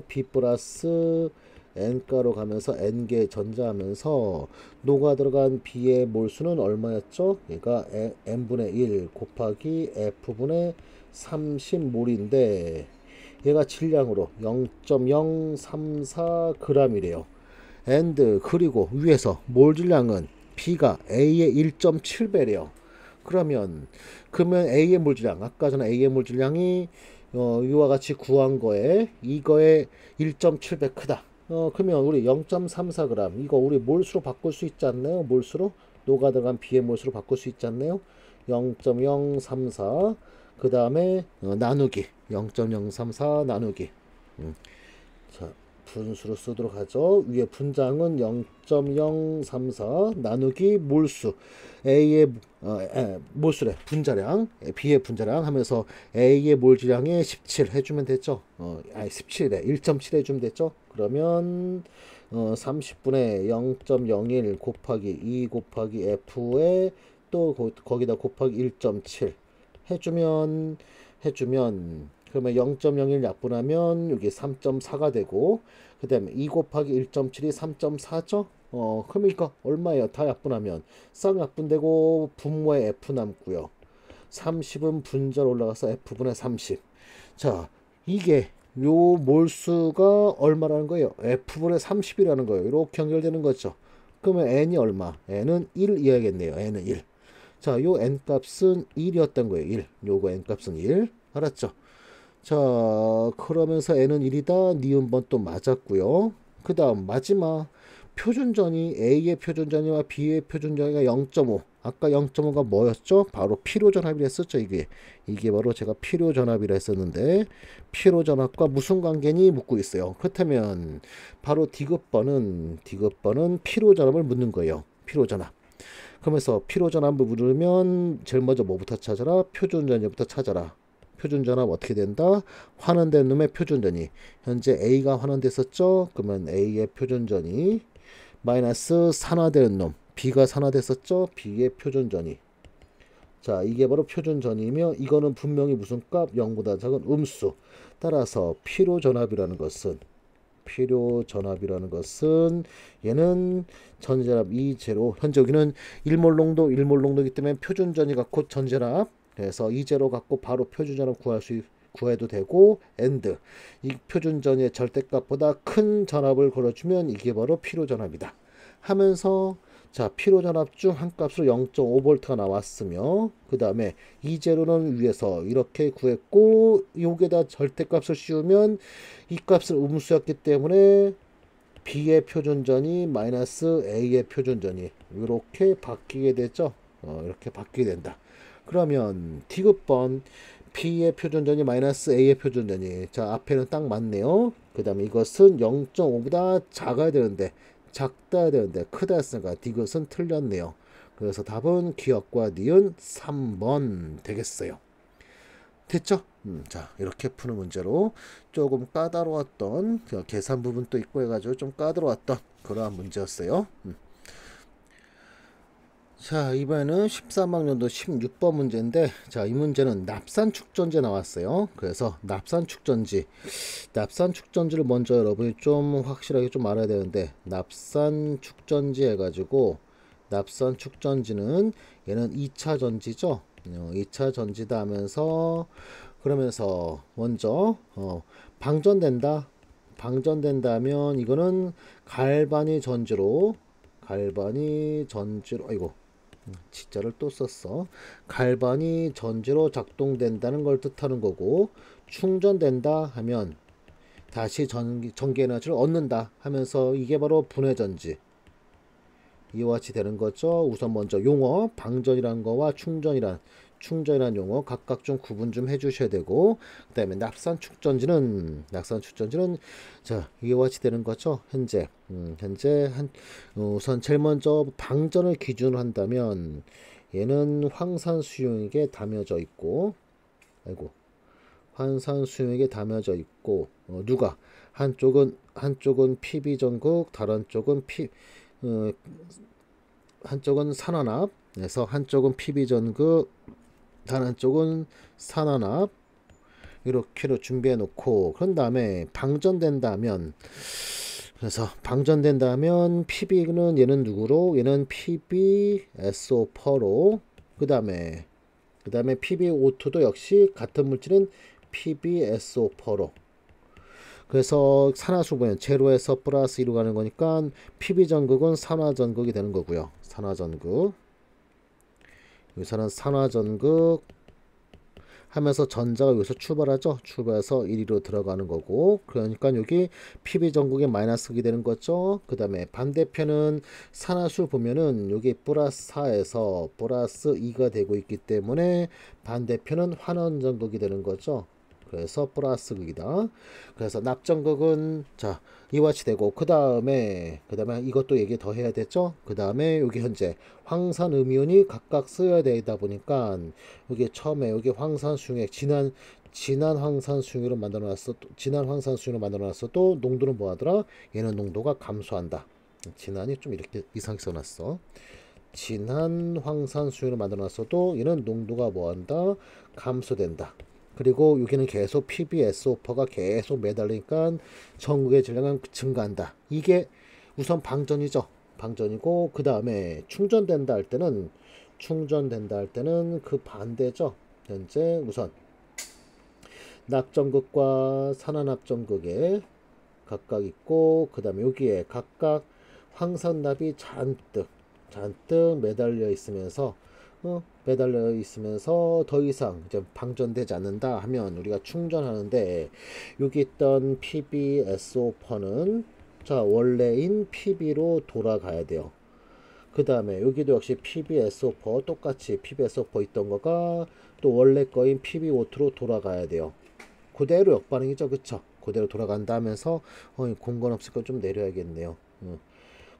B 플러스 N가로 가면서 N개 전자하면서 녹아 들어간 B의 몰수는 얼마였죠? 얘가 N분의 1 곱하기 F분의 30몰인데 얘가 질량으로 0.034g이래요. 그리고 위에서 몰 질량은 B가 A의 1.7배래요. 그러면 A의 몰 질량, 아까 전에 A의 몰 질량이 이와 같이 구한 거에 이거의 1.7배 크다. 그러면 우리 0.34g 이거 우리 몰수로 바꿀 수 있지 않나요? 몰수로 녹아 들어간 B의 몰수로 바꿀 수 있지 않나요? 0.034 그 다음에 나누기 0.034 나누기 자, 분수로 쓰도록 하죠. 위에 분장은 0.034 나누기 몰수 A의 몰수래 분자량 B의 분자량 하면서 A의 몰질량에 17 해주면 됐죠. 17에 1.7 해주면 됐죠. 그러면 30분의 0.01 곱하기 2 곱하기 F에 또 거기다 곱하기 1.7 해주면 그러면 0.01 약분하면 여기 3.4가 되고 그 다음에 2 곱하기 1.7이 3.4죠. 그러니까 얼마예요? 다 약분하면 쌍 약분되고 분모에 F 남고요. 30은 분자로 올라가서 F분의 30. 자, 이게 요 몰수가 얼마라는 거예요? F분의 30이라는 거예요. 이렇게 연결되는 거죠. 그러면 N이 얼마? N은 1 이어야겠네요. N은 1. 자, 요 N 값은 1이었던 거예요. 1. 요거 N 값은 1. 알았죠? 자, 그러면서 N은 1이다. 니은번 또 맞았고요. 그 다음 마지막 표준전이 A의 표준전이와 B의 표준전이가 0.5. 아까 0.5가 뭐였죠? 바로 필요전압이라 했었죠. 이게 바로 제가 필요전압이라 했었는데 필요전압과 무슨 관계니 묻고 있어요. 그렇다면 바로 디귿번은 필요전압을 묻는 거예요. 필요전압. 그러면서 필요전압을 물으면 제일 먼저 뭐부터 찾아라? 표준전압부터 찾아라. 표준전압 어떻게 된다? 환원된 놈의 표준전이 현재 A가 환원됐었죠? 그러면 A의 표준전이 마이너스 산화되는 놈 B가 산화됐었죠? B의 표준전이 자 이게 바로 표준전이며 이거는 분명히 무슨 값? 0보다 작은 음수 따라서 필요전압이라는 것은 얘는 전전압 2제로 현재 여기는 일몰농도이기 때문에 표준전이가 곧 전전압 그래서 2제로 갖고 바로 표준전압 구해도 되고 엔드 이 표준전의 절대값보다 큰 전압을 걸어주면 이게 바로 필요전압이다 하면서 자 필요전압 중 한 값으로 0.5V가 나왔으며 그 다음에 2제로는 위에서 이렇게 구했고 여기에다 절대값을 씌우면 이 값은 음수였기 때문에 B의 표준전이 마이너스 A의 표준전이 이렇게 바뀌게 되죠. 이렇게 바뀌게 된다. 그러면 디귿번 B의 표준전이 마이너스 A의 표준전이 자 앞에는 딱 맞네요. 그 다음에 이것은 0.5보다 작아야 되는데 작다 되는데 크다 했으니까 디귿은 틀렸네요. 그래서 답은 기억과 니은 3번 되겠어요. 됐죠? 자 이렇게 푸는 문제로 조금 까다로웠던 계산 부분도 있고 해가지고 좀 까다로웠던 그러한 문제였어요. 자 이번에는 13학년도 16번 문제인데 자 이 문제는 납산축전지 나왔어요. 그래서 납산축전지를 먼저 여러분이 좀 확실하게 좀 알아야 되는데 납산축전지 해가지고 납산축전지는 얘는 2차 전지죠. 2차 전지다 하면서 그러면서 먼저 방전된다면 이거는 갈바니 전지로 아이고 지자를 또 썼어. 갈바니 전지로 작동된다는 걸 뜻하는 거고 충전된다 하면 다시 전기 에너지를 얻는다 하면서 이게 바로 분해전지 이와 같이 되는 거죠. 우선 먼저 용어 방전이라는 거와 충전이란 용어 각각 좀 구분 좀 해주셔야 되고 그 다음에 납산축전지는 자 이와 같이 되는 거죠. 현재 우선 제일 먼저 방전을 기준으로 한다면 얘는 황산수용액에 담여져 있고 누가 한쪽은 PB 전극 다른 쪽은 한쪽은 산화납 그래서 한쪽은 PB 전극 다른 쪽은 산화납 이렇게로 준비해 놓고 그런 다음에 방전된다면 PB는 얘는 누구로? 얘는 PbSO4로 그 다음에 PbO2도 역시 같은 물질인 PbSO4로 그래서 산화수분은 제로에서 플러스 2로 가는 거니까 Pb전극은 산화전극이 되는 거고요. 여기서는 산화전극 하면서 전자가 여기서 출발해서 1위로 들어가는 거고 그러니까 여기 Pb전극이 마이너스가 되는 거죠. 그 다음에 반대편은 산화수 보면은 여기 플러스 4에서 플러스 2가 되고 있기 때문에 반대편은 환원전극이 되는 거죠. 그래서 플러스 극이다. 그래서 납전극은 자 이와 같이 되고 그 다음에 이것도 얘기 더 해야 되죠. 그 다음에 여기 현재 황산 음이온이 각각 쓰여야 되다 보니까 여기 처음에 여기 황산 수용액 진한 황산 수용으로 만들어놨어. 진한 황산 수용으로 만들어놨어도 농도는 뭐하더라? 얘는 농도가 감소한다. 진한이 좀 이렇게 이상하게 써놨어. 진한 황산 수용으로 만들어놨어도 얘는 농도가 뭐한다? 감소된다. 그리고 여기는 계속 PbSO4가 계속 매달리니까 전극의 질량은 증가한다. 이게 우선 방전이죠. 방전이고 그 다음에 충전된다 할 때는 그 반대죠. 현재 우선 납전극과 산화납전극에 각각 있고 그 다음에 여기에 각각 황산납이 잔뜩 매달려 있으면서 더 이상 이제 방전되지 않는다 하면 우리가 충전하는데 여기 있던 PbSO4는 자 원래인 Pb로 돌아가야 돼요. 그 다음에 여기도 역시 PbSO4 똑같이 PbSO4 있던 거가 또 원래 거인 PbO2로 돌아가야 돼요. 그대로 역반응이죠. 그쵸? 그대로 돌아간다 하면서 공건 없을 거 좀 내려야겠네요.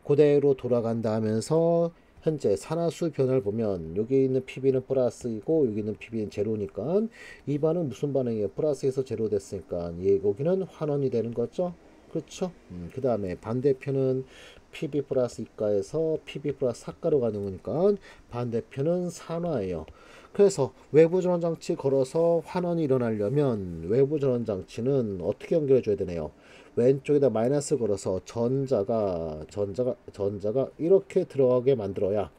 그대로 돌아간다 하면서 현재 산화수 변화를 보면 여기 있는 PB는 플러스이고 여기 있는 PB는 제로니까 이 반응 무슨 반응이에요? 플러스에서 제로 됐으니까 여기는 환원이 되는 거죠. 그렇죠? 그 다음에 반대편은 PB 플러스 이가에서 PB 플러스 사가로 가는 거니까 반대편은 산화예요. 그래서 외부 전원장치 걸어서 환원이 일어나려면 외부 전원장치는 어떻게 연결해 줘야 되나요? 왼쪽에다 마이너스 걸어서 전자가 이렇게 들어가게 만들어야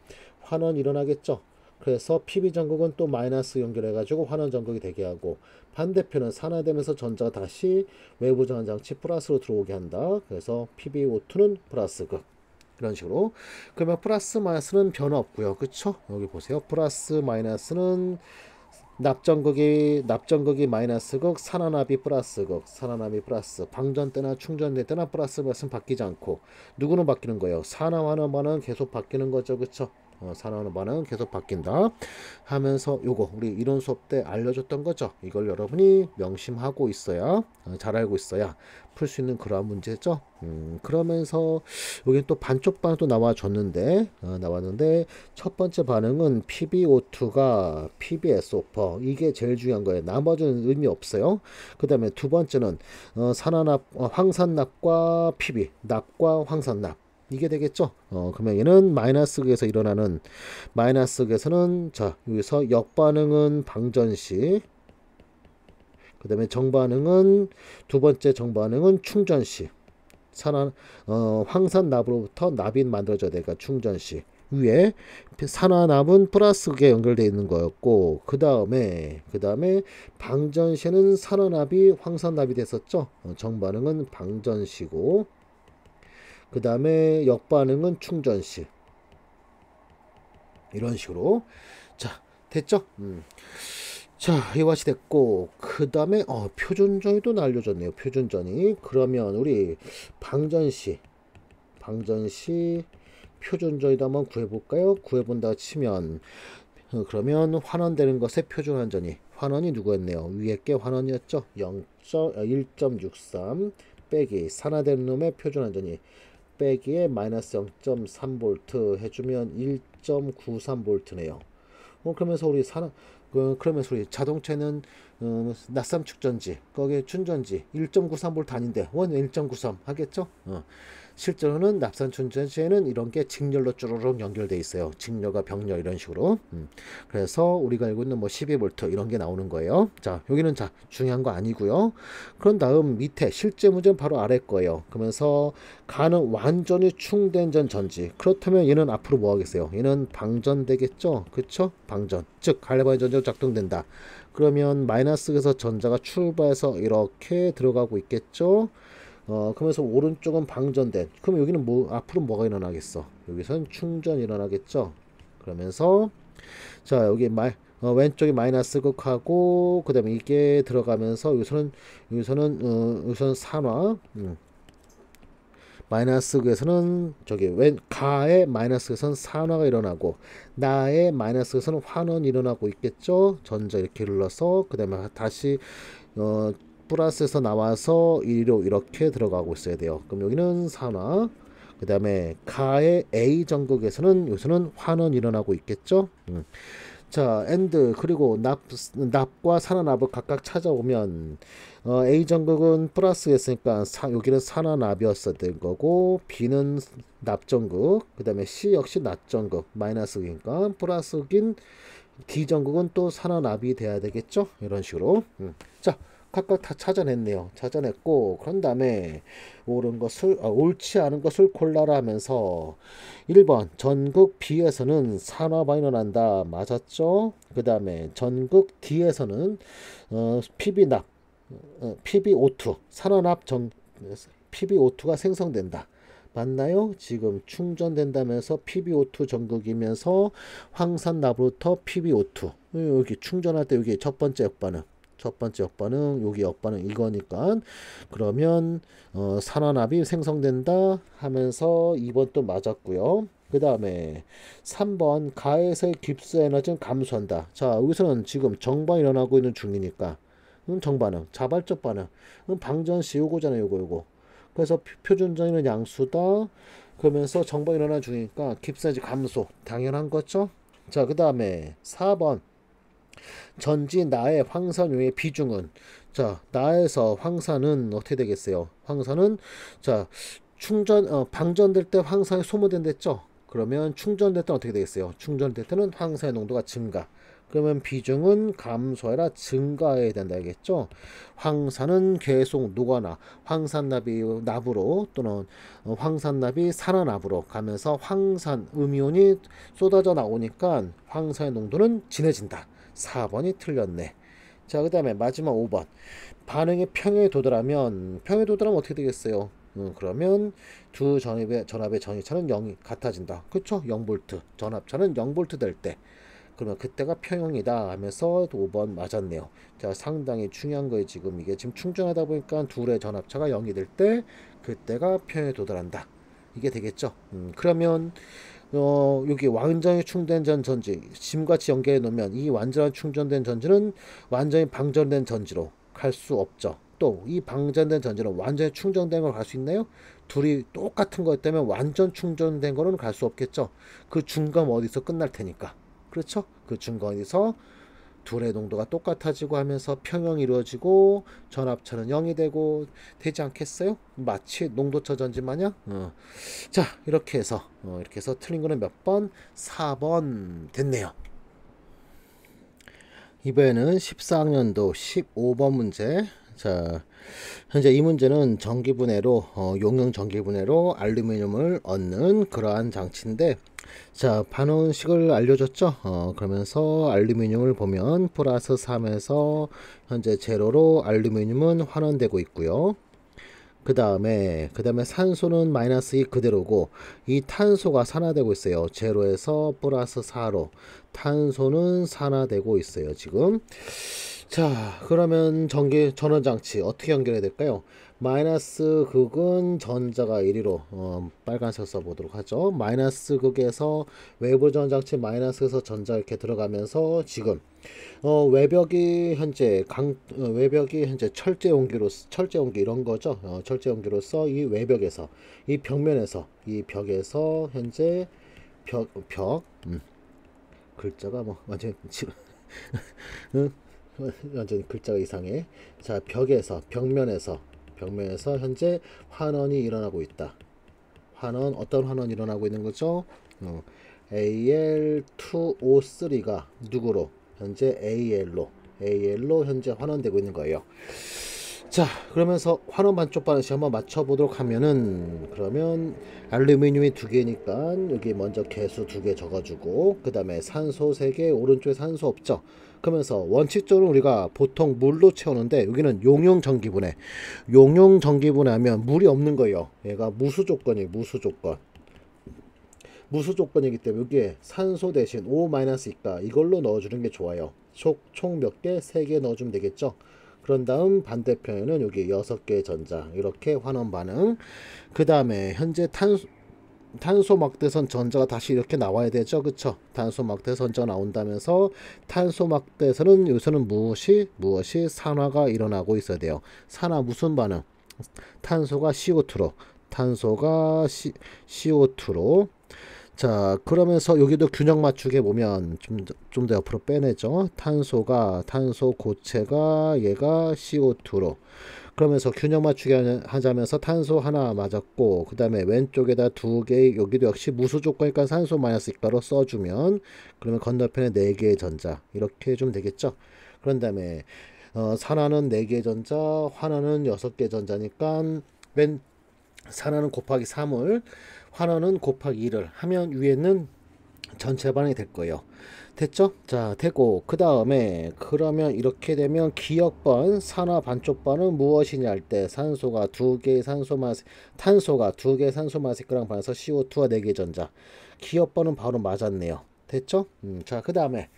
환원이 일어나겠죠. 그래서 PB 전극은 또 마이너스 연결해 가지고 환원 전극이 되게 하고 반대편은 산화되면서 전자가 다시 외부 전원장치 플러스로 들어오게 한다. 그래서 PbO2는 플러스 극. 이런 식으로. 그러면 플러스 마이너스는 변화 없고요. 그쵸? 여기 보세요. 플러스 마이너스는 납전극이 마이너스 극, 산화납이 플러스 극, 산화납이 플러스. 방전 때나 충전될 때나 플러스 마이너스는 바뀌지 않고 누구는 바뀌는 거예요? 산화하는 반응 계속 바뀌는 거죠. 그쵸? 산화하는 반응 계속 바뀐다 하면서 요거 우리 이론 수업 때 알려줬던 거죠. 이걸 여러분이 명심하고 있어야 잘 알고 있어야 풀 수 있는 그러한 문제죠. 그러면서 여기 또 반쪽 반응도 나와줬는데 나왔는데 첫 번째 반응은 PbO2가 PbSO4 이게 제일 중요한 거예요. 나머지는 의미 없어요. 그 다음에 두 번째는 산화납 황산납과 PB 납과 황산납 이게 되겠죠. 그러면 얘는 마이너스 극에서 일어나는 마이너스 극에서는 자 여기서 역반응은 방전시 그 다음에 정반응은 두 번째 정반응은 충전시 황산납으로부터 납이 만들어져야 되니까 충전시 위에 산화납은 플러스 극에 연결되어 있는 거였고 그 다음에 방전시는 산화납이 황산납이 됐었죠. 정반응은 방전시고 그 다음에 역반응은 충전시 이런 식으로 자 됐죠. 자 이와 같이 됐고 그 다음에 표준전이도 알려줬네요. 표준전이 그러면 우리 방전시 표준전이도 한번 구해볼까요? 구해본다 치면 그러면 환원되는 것의 표준환전이 환원이 누구였네요? 위에 게 환원이었죠. 1.63 빼기 산화되는 놈의 표준환전이 빼기에 마이너스 0.3V 해주면 1.93V네요. 그러면서 우리 자동차는 낯삼 축전지 거기에 충전지 1.93V 아닌데 원 1.93 하겠죠? 실제로는 납산 충전지에는 이런 게 직렬로 쭈루룩 연결돼 있어요. 직렬과 병렬 이런 식으로. 그래서 우리가 알고 있는 뭐 12V 이런 게 나오는 거예요. 자 여기는 자 중요한 거 아니고요. 그런 다음 밑에 실제 문제는 바로 아래 거예요. 그러면서 가는 완전히 충전된 전지. 그렇다면 얘는 앞으로 뭐 하겠어요? 얘는 방전되겠죠. 그쵸? 방전. 즉 갈바인 전지가 작동된다. 그러면 마이너스에서 전자가 출발해서 이렇게 들어가고 있겠죠. 그러면서 오른쪽은 방전된. 그럼 여기는 뭐 앞으로 뭐가 일어나겠어? 여기선 충전이 일어나겠죠. 그러면서 자 여기 왼쪽이 마이너스 극하고 그 다음에 이게 들어가면서 여기서는 산화 마이너스 극에서는 저기 가의 마이너스 극에서는 산화가 일어나고 나의 마이너스 극에서는 환원이 일어나고 있겠죠. 전자 이렇게 흘러서 그 다음에 다시 플러스에서 나와서 1로 이렇게 들어가고 있어야 돼요. 그럼 여기는 산화. 그 다음에 가의 A 전극에서는 요새는 환원이 일어나고 있겠죠. 자, 엔드 그리고 납과 산화납을 각각 찾아오면 A 전극은 플러스였으니까 여기는 산화납이었어야 될 거고 B는 납전극, 그 다음에 C 역시 납전극 마이너스니까 플러스긴 D 전극은 또 산화납이 돼야 되겠죠. 이런 식으로. 자, 각각 다 찾아냈네요. 찾아냈고 그런 다음에 옳지 않은 것을 골라라 하면서 1번 전극 B에서는 산화반이 일어난다. 맞았죠? 그 다음에 전극 D에서는 PB납 PbO2 산화납 PbO2가 생성된다. 맞나요? 지금 충전된다면서 PbO2 전극이면서 황산납으로부터 PbO2 여기 충전할 때 여기 첫 번째 역반응 여기 역반응 이거니까 그러면 산화납이 생성된다 하면서 2번 또 맞았고요. 그 다음에 3번 가에서의 깁스 에너지는 감소한다. 자, 여기서는 지금 정반이 일어나고 있는 중이니까 정반응 자발적 반응 방전시 요거잖아요. 요거 그래서 표준전이는 양수다. 그러면서 정반이 일어나는 중이니까 깁스 에너지 감소 당연한 거죠. 자, 그 다음에 4번 전지 나의 황산유의 비중은 자 나에서 황산은 어떻게 되겠어요? 황산은 자 방전될 때 황산이 소모된댔죠. 그러면 충전될 때는 어떻게 되겠어요? 충전될 때는 황산의 농도가 증가. 그러면 비중은 감소해라 증가해야 된다겠죠. 황산은 계속 녹아나 황산납이 납으로 또는 황산납이 산화납으로 가면서 황산 음이온이 쏟아져 나오니까 황산의 농도는 진해진다. 4번이 틀렸네. 자, 그 다음에 마지막 5번 반응의 평형에 도달하면 어떻게 되겠어요? 그러면 두 전압의 전이차는 0이 같아진다. 그쵸? 0V 전압차는 0V 될 때 그러면 그때가 평형이다 하면서 5번 맞았네요. 자, 상당히 중요한 거예요. 지금 이게 지금 충전하다 보니까 둘의 전압차가 0이 될 때 그때가 평형에 도달한다. 이게 되겠죠. 그러면 여기 완전히 충전된 전지 지금같이 연결해 놓으면 이 완전히 충전된 전지는 완전히 방전된 전지로 갈 수 없죠. 또 이 방전된 전지는 완전히 충전된 걸 갈 수 있나요? 둘이 똑같은 거였다면 완전 충전된 거는 갈 수 없겠죠. 그 중간 어디서 끝날 테니까. 그렇죠? 그 중간에서 둘의 농도가 똑같아지고 하면서 평형이 이루어지고 전압차는 0이 되지 않겠어요? 마치 농도차 전지 마냥. 자, 이렇게 해서 틀린 거는 몇 번? 4번 됐네요. 이번에는 14학년도 15번 문제. 자, 현재 이 문제는 전기분해로 용융 전기분해로 알루미늄을 얻는 그러한 장치인데 자, 반응식을 알려줬죠. 그러면서 알루미늄을 보면 플러스 3에서 현재 제로로 알루미늄은 환원되고 있고요. 그 다음에 산소는 마이너스 2 그대로고 이 탄소가 산화되고 있어요. 제로에서 플러스 4로 탄소는 산화되고 있어요. 지금 자, 그러면 전원장치 어떻게 연결해야 될까요? 마이너스 극은 전자가 1위로 빨간색 써보도록 하죠. 마이너스 극에서 외부 전원장치 마이너스에서 전자 이렇게 들어가면서 지금 외벽이 현재 철제 용기 이런 거죠. 철제 용기로서 이 외벽에서 이 벽에서 현재 글자가 뭐 완전 완전히 글자가 이상해. 자, 벽면에서 현재 환원이 일어나고 있다. 어떤 환원이 일어나고 있는 거죠? Al2O3가 누구로? 현재 AL로 현재 환원되고 있는 거예요. 자, 그러면서 환원 반쪽 반응식 한번 맞춰보도록 하면은 그러면 알루미늄이 2개니까 여기 먼저 개수 2개 적어주고 그 다음에 산소 3개 오른쪽에 산소 없죠. 그러면서 원칙적으로 우리가 보통 물로 채우는데 여기는 용융 전기분해 하면 물이 없는 거예요. 얘가 무수 조건이에요. 무수 조건이기 때문에 여기에 산소 대신 O-2가 이걸로 넣어주는 게 좋아요. 총 몇 개? 3개 넣어주면 되겠죠. 그런 다음 반대편에는 여기 6개의 전자 이렇게 환원 반응. 그 다음에 현재 탄소 막대선 전자가 다시 이렇게 나와야 되죠. 그쵸? 탄소 막대선 전자가 나온다면서 탄소 막대선은 여기서는 무엇이 산화가 일어나고 있어야 돼요. 산화 무슨 반응? 탄소가 CO2로 CO2로 자, 그러면서 여기도 균형 맞추게 보면 좀 더 옆으로 빼내죠. 탄소 고체가 얘가 CO2로. 그러면서 균형 맞추기 하자면서 탄소 하나 맞았고, 그 다음에 왼쪽에다 두 개의, 여기도 역시 무수 조건이니까 산소 마이너스 이가로 써주면, 그러면 건너편에 네 개의 전자. 이렇게 해주면 되겠죠. 그런 다음에, 산화는 네 개의 전자, 환화는 여섯 개의 전자니까, 산화는 곱하기 3을, 환원은 곱하기 2를 하면 위에는 전체 반응이 될 거예요. 됐죠? 자, 되고 그 다음에 그러면 이렇게 되면 기억번 산화 반쪽반은 무엇이냐 할 때 산소가 두 개의 탄소가 두 개의 산소 마스크랑 반해서 CO2와 네 개의 전자. 기억번은 바로 맞았네요. 됐죠? 자, 그 다음에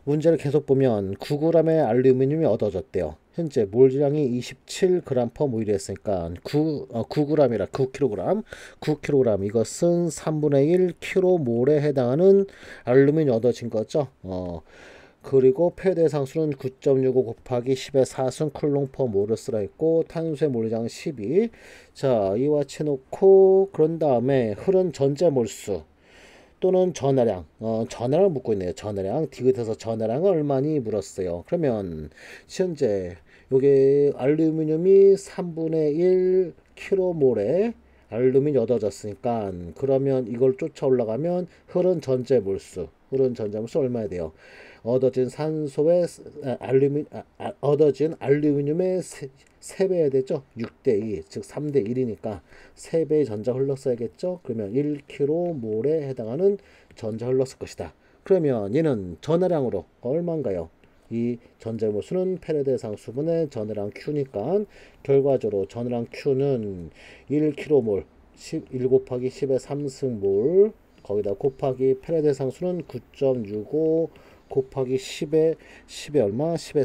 문제를 계속 보면 9g의 알루미늄이 얻어졌대요. 현재 몰량이 27g/몰이 했으니까 9g이라 9kg 9kg 이것은 3분의 1 kmol에 해당하는 알루미늄이 얻어진 거죠. 그리고 폐대 상수는 9.65 곱하기 10의 4승 쿨롱/몰을 쓰라 했고 탄소의 몰량은 12. 자, 이와 채놓고 그런 다음에 흐른 전체 몰수 또는 전하량, 전하량을 묻고 있네요. 전하량, 디귿에서 전하량을 얼마니 물었어요. 그러면 현재 요게 알루미늄이 3분의 1 kmol에 알루미늄이 얻어졌으니까 그러면 이걸 쫓아 올라가면 흐른 전체 몰수 얼마야 돼요? 얻어진 산소의 얻어진 알루미늄의 3배 되죠. 6대2 즉 3대1이니까 3배의 전자 흘렀어야겠죠. 그러면 1kmol에 해당하는 전자 흘렀을 것이다. 그러면 얘는 전하량으로 얼마인가요? 이 전자의 몰수는 페레데 상수분의 전하량 Q니까 결과적으로 전하량 Q는 1kmol 1 곱하기 10의 3승몰 거기다 곱하기 페레데 상수는 9.65 곱하기 10의 얼마? 10의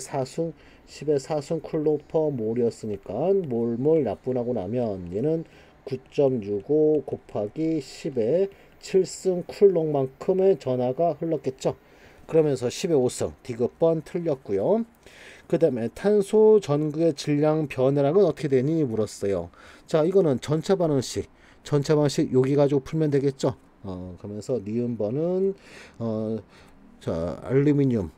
4승 쿨로/몰이었으니까 몰 약분하고 나면 얘는 9.65 곱하기 10의 7승 쿨롱만큼의 전하가 흘렀겠죠. 그러면서 10의 5승 디귿번 틀렸고요. 그 다음에 탄소 전극의 질량 변화량은 어떻게 되니 물었어요. 자, 이거는 전체 반응식 여기 가지고 풀면 되겠죠. 그러면서 니은번은 자, 알루미늄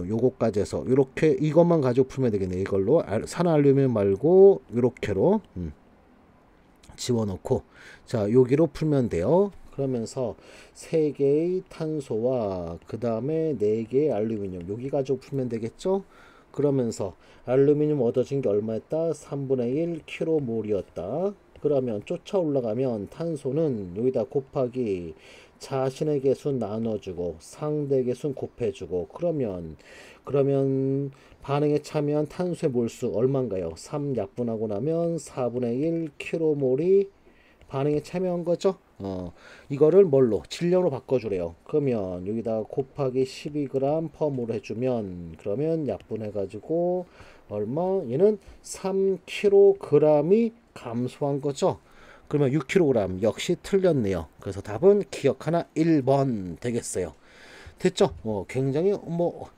요거까지 해서 요렇게 이것만 가지고 풀면 되겠네. 이걸로 산화 알루미늄 말고 요렇게로 집어넣고 자, 여기로 풀면 돼요. 그러면서 3개의 탄소와 그 다음에 4개의 알루미늄 여기 가지고 풀면 되겠죠. 그러면서 알루미늄 얻어진 게 얼마였다? 3분의 1 kmol이었다. 그러면 쫓아 올라가면 탄소는 여기다 곱하기 자신의 개수는 나눠주고 상대 개수는 곱해주고 그러면 반응에 참여한 탄소의 몰수 얼마인가요? 3 약분하고 나면 4분의 1 kmol이 반응에 참여한 거죠. 이거를 뭘로? 질량으로 바꿔주래요. 그러면 여기다 곱하기 12g/몰 해주면 그러면 약분해가지고 얼마? 얘는 3kg이 감소한 거죠. 그러면 6kg 역시 틀렸네요. 그래서 답은 기억 하나 1번 되겠어요. 됐죠? 굉장히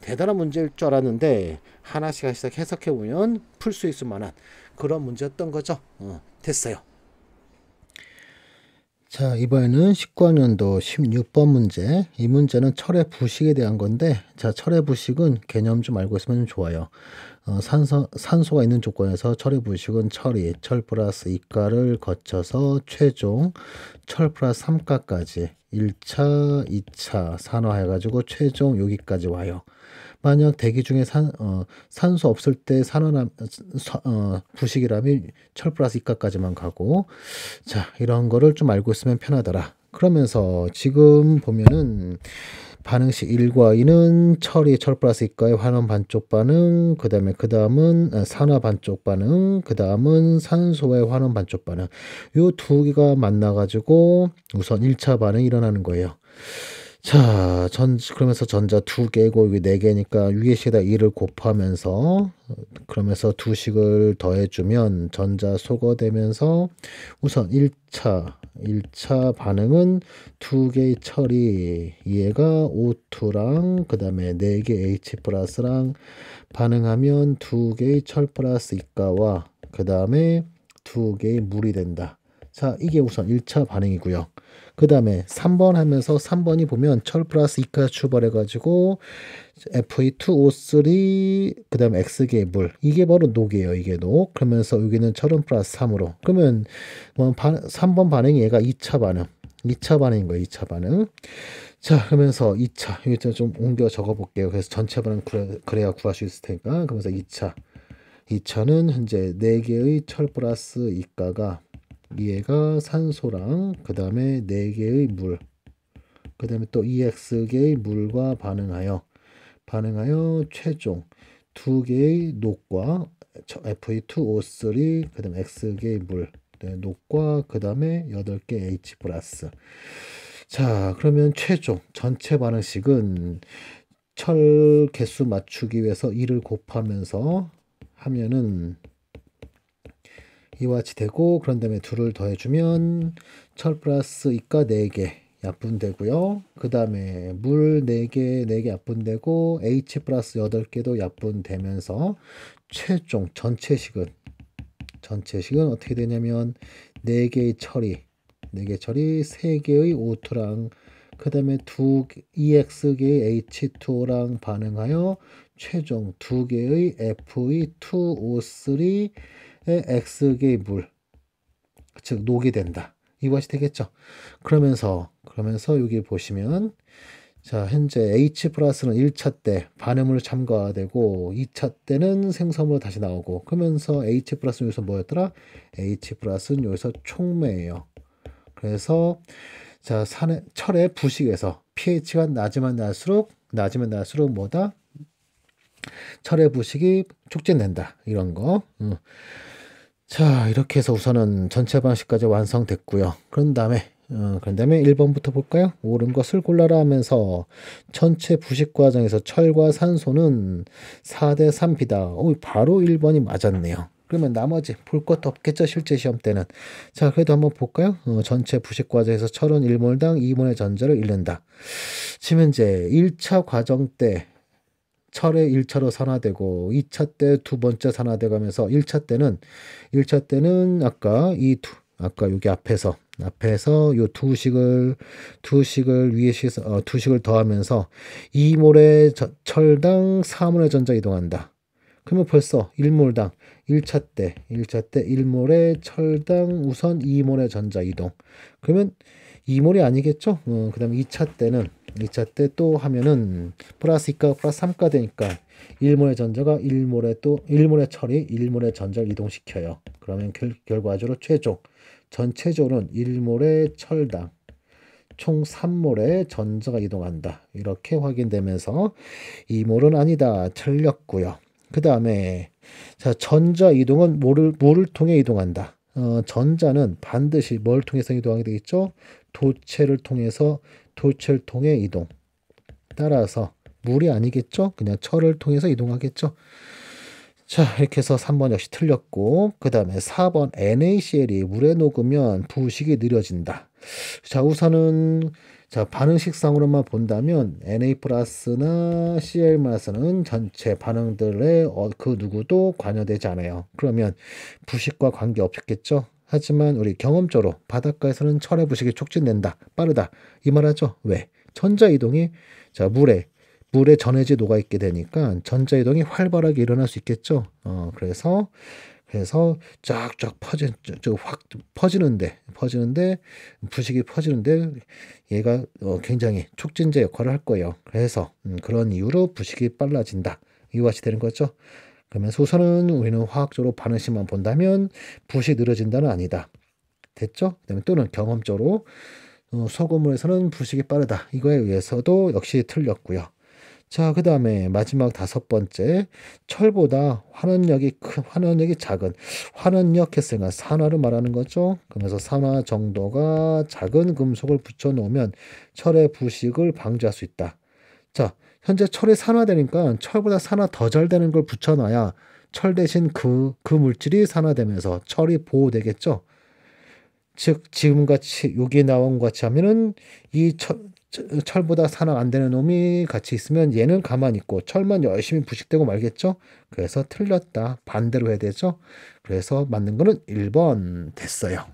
대단한 문제일 줄 알았는데 하나씩 해석해보면 풀 수 있을 만한 그런 문제였던 거죠. 됐어요. 자, 이번에는 19학년도 16번 문제. 이 문제는 철의 부식에 대한 건데, 자, 철의 부식은 개념 좀 알고 있으면 좋아요. 산소가 있는 조건에서 철의 부식은 철이 철 플러스 2가를 거쳐서 최종 철 플러스 3가까지 1차, 2차 산화해가지고 최종 여기까지 와요. 만약 대기 중에 산소 없을 때 부식이라면 철 플러스 2가까지만 가고 자, 이런 거를 좀 알고 있으면 편하더라. 그러면서 지금 보면은 반응식 1과 2는 철이 철 플러스 2가의 환원 반쪽 반응, 그 다음은 산화 반쪽 반응, 그 다음은 산소의 환원 반쪽 반응. 요 두 개가 만나가지고 우선 1차 반응이 일어나는 거예요. 자, 그러면서 전자 2개고 여기 4개니까 위에 식에다 2를 곱하면서 그러면서 두 식을 더해주면 전자 소거되면서 우선 1차 1차 반응은 2개의 철이 얘가 O2랑 그 다음에 4개 H 플러스랑 반응하면 2개의 철 플러스 이가와 그 다음에 2개의 물이 된다. 자, 이게 우선 1차 반응이고요. 그 다음에 3번 하면서 3번이 보면 철 플러스 이가 출발해가지고 Fe2O3 그 다음에 X개의 물, 이게 바로 녹이에요. 이게 녹. 그러면서 여기는 철은 플러스 3으로, 그러면 3번 반응이 얘가 2차 반응, 2차 반응인 거예요. 2차 반응. 자, 그러면서 2차 이거 좀 옮겨 적어 볼게요. 그래서 전체 반응 그래야 구할 수 있을 테니까. 그러면서 2차는 현재 4개의 철 플러스 이가가 얘가 산소랑 그 다음에 4개의 물, 그 다음에 또 EX개의 물과 반응하여 최종 2개의 녹과 Fe2O3 그 다음에 X개의 물, 녹과 그 다음에 8개 H 플러스. 자, 그러면 최종 전체 반응식은 철 개수 맞추기 위해서 2를 곱하면서 하면은 이와 같이 되고, 그런 다음에 2를 더해주면 철 플러스 이가 4개 약분되고요. 그 다음에 물 4개 약분되고 H 플러스 8개도 약분되면서 최종 전체식은 어떻게 되냐면 4개의 철이 3개의 O2랑 그 다음에 2EX개의 H2O랑 반응하여 최종 2개의 Fe2O3의 X개의 물, 즉 녹이 된다. 이것이 되겠죠. 그러면서 여기 보시면, 자, 현재 H 플러스는 1차 때 반응물로 첨가되고 2차 때는 생성물로 다시 나오고, 그러면서 H 플러스는 여기서 뭐였더라? H 플러스는 여기서 촉매예요. 그래서 자, 철의 부식에서 pH가 낮으면 날수록 뭐다? 철의 부식이 촉진된다. 이런 거. 자, 이렇게 해서 우선은 전체 방식까지 완성됐고요. 그런 다음에 1번부터 볼까요? 옳은 것을 골라라 하면서 전체 부식 과정에서 철과 산소는 4대 3비다. 바로 1번이 맞았네요. 그러면 나머지 볼 것도 없겠죠, 실제 시험 때는. 자, 그래도 한번 볼까요? 전체 부식 과정에서 철은 1몰당 2몰의 전자를 잃는다. 지금 현재 1차 과정 때 철의 1차로 산화되고 2차 때 두 번째 산화돼 가면서 1차 때는 아까 여기 앞에서 요 두식을 위에 두식을 더하면서 2몰의 철당 4몰의 전자 이동한다. 그러면 벌써 1몰당 1차 때 1몰의 철당 우선 2몰의 전자 이동. 그러면 2몰이 아니겠죠? 그 다음에 2차 때 또 하면은 플러스 2가 플러스 3가 되니까 1몰의 전자가 1몰의 철이 1몰의 전자를 이동시켜요. 그러면 결과적으로 전체적으로는 1몰의 철당 총 3몰의 전자가 이동한다. 이렇게 확인되면서 2몰은 아니다. 틀렸고요. 그 다음에 자, 전자 이동은 뭐를 통해 이동한다. 전자는 반드시 뭘 통해서 이동하게 되겠죠? 도체를 통해 이동. 따라서 물이 아니겠죠? 그냥 철을 통해서 이동하겠죠? 자, 이렇게 해서 3번 역시 틀렸고, 그 다음에 4번 NaCl이 물에 녹으면 부식이 느려진다. 자, 우선은 반응식상으로만 본다면 Na 플러스나 Cl 마이너스는 전체 반응들의 그 누구도 관여되지 않아요. 그러면 부식과 관계 없겠죠? 하지만 우리 경험적으로 바닷가에서는 철의 부식이 촉진된다. 빠르다. 이 말하죠. 왜? 전자 이동이 물에 전해지 녹아있게 되니까 전자 이동이 활발하게 일어날 수 있겠죠. 그래서 쫙쫙 확 퍼지는데 부식이 퍼지는데 얘가 굉장히 촉진제 역할을 할 거예요. 그래서 그런 이유로 부식이 빨라진다. 이와 같이 되는 거죠. 그러면서 우선은 우리는 화학적으로 반응식만 본다면 부식이 느려진다는 아니다. 됐죠? 그다음에 또는 경험적으로 소금물에서는 부식이 빠르다. 이거에 의해서도 역시 틀렸고요. 자, 그 다음에 마지막 5번째, 철보다 환원력이 작은, 환원력 했으니까 산화를 말하는 거죠. 그래서 산화 정도가 작은 금속을 붙여놓으면 철의 부식을 방지할 수 있다. 자, 현재 철이 산화되니까 철보다 산화 더 잘 되는 걸 붙여놔야 철 대신 그 물질이 산화되면서 철이 보호되겠죠. 즉 지금같이 여기에 나온 것 같이 하면은 이 철보다 산악 안 되는 놈이 같이 있으면 얘는 가만히 있고 철만 열심히 부식되고 말겠죠. 그래서 틀렸다. 반대로 해야 되죠. 그래서 맞는 거는 1번 됐어요.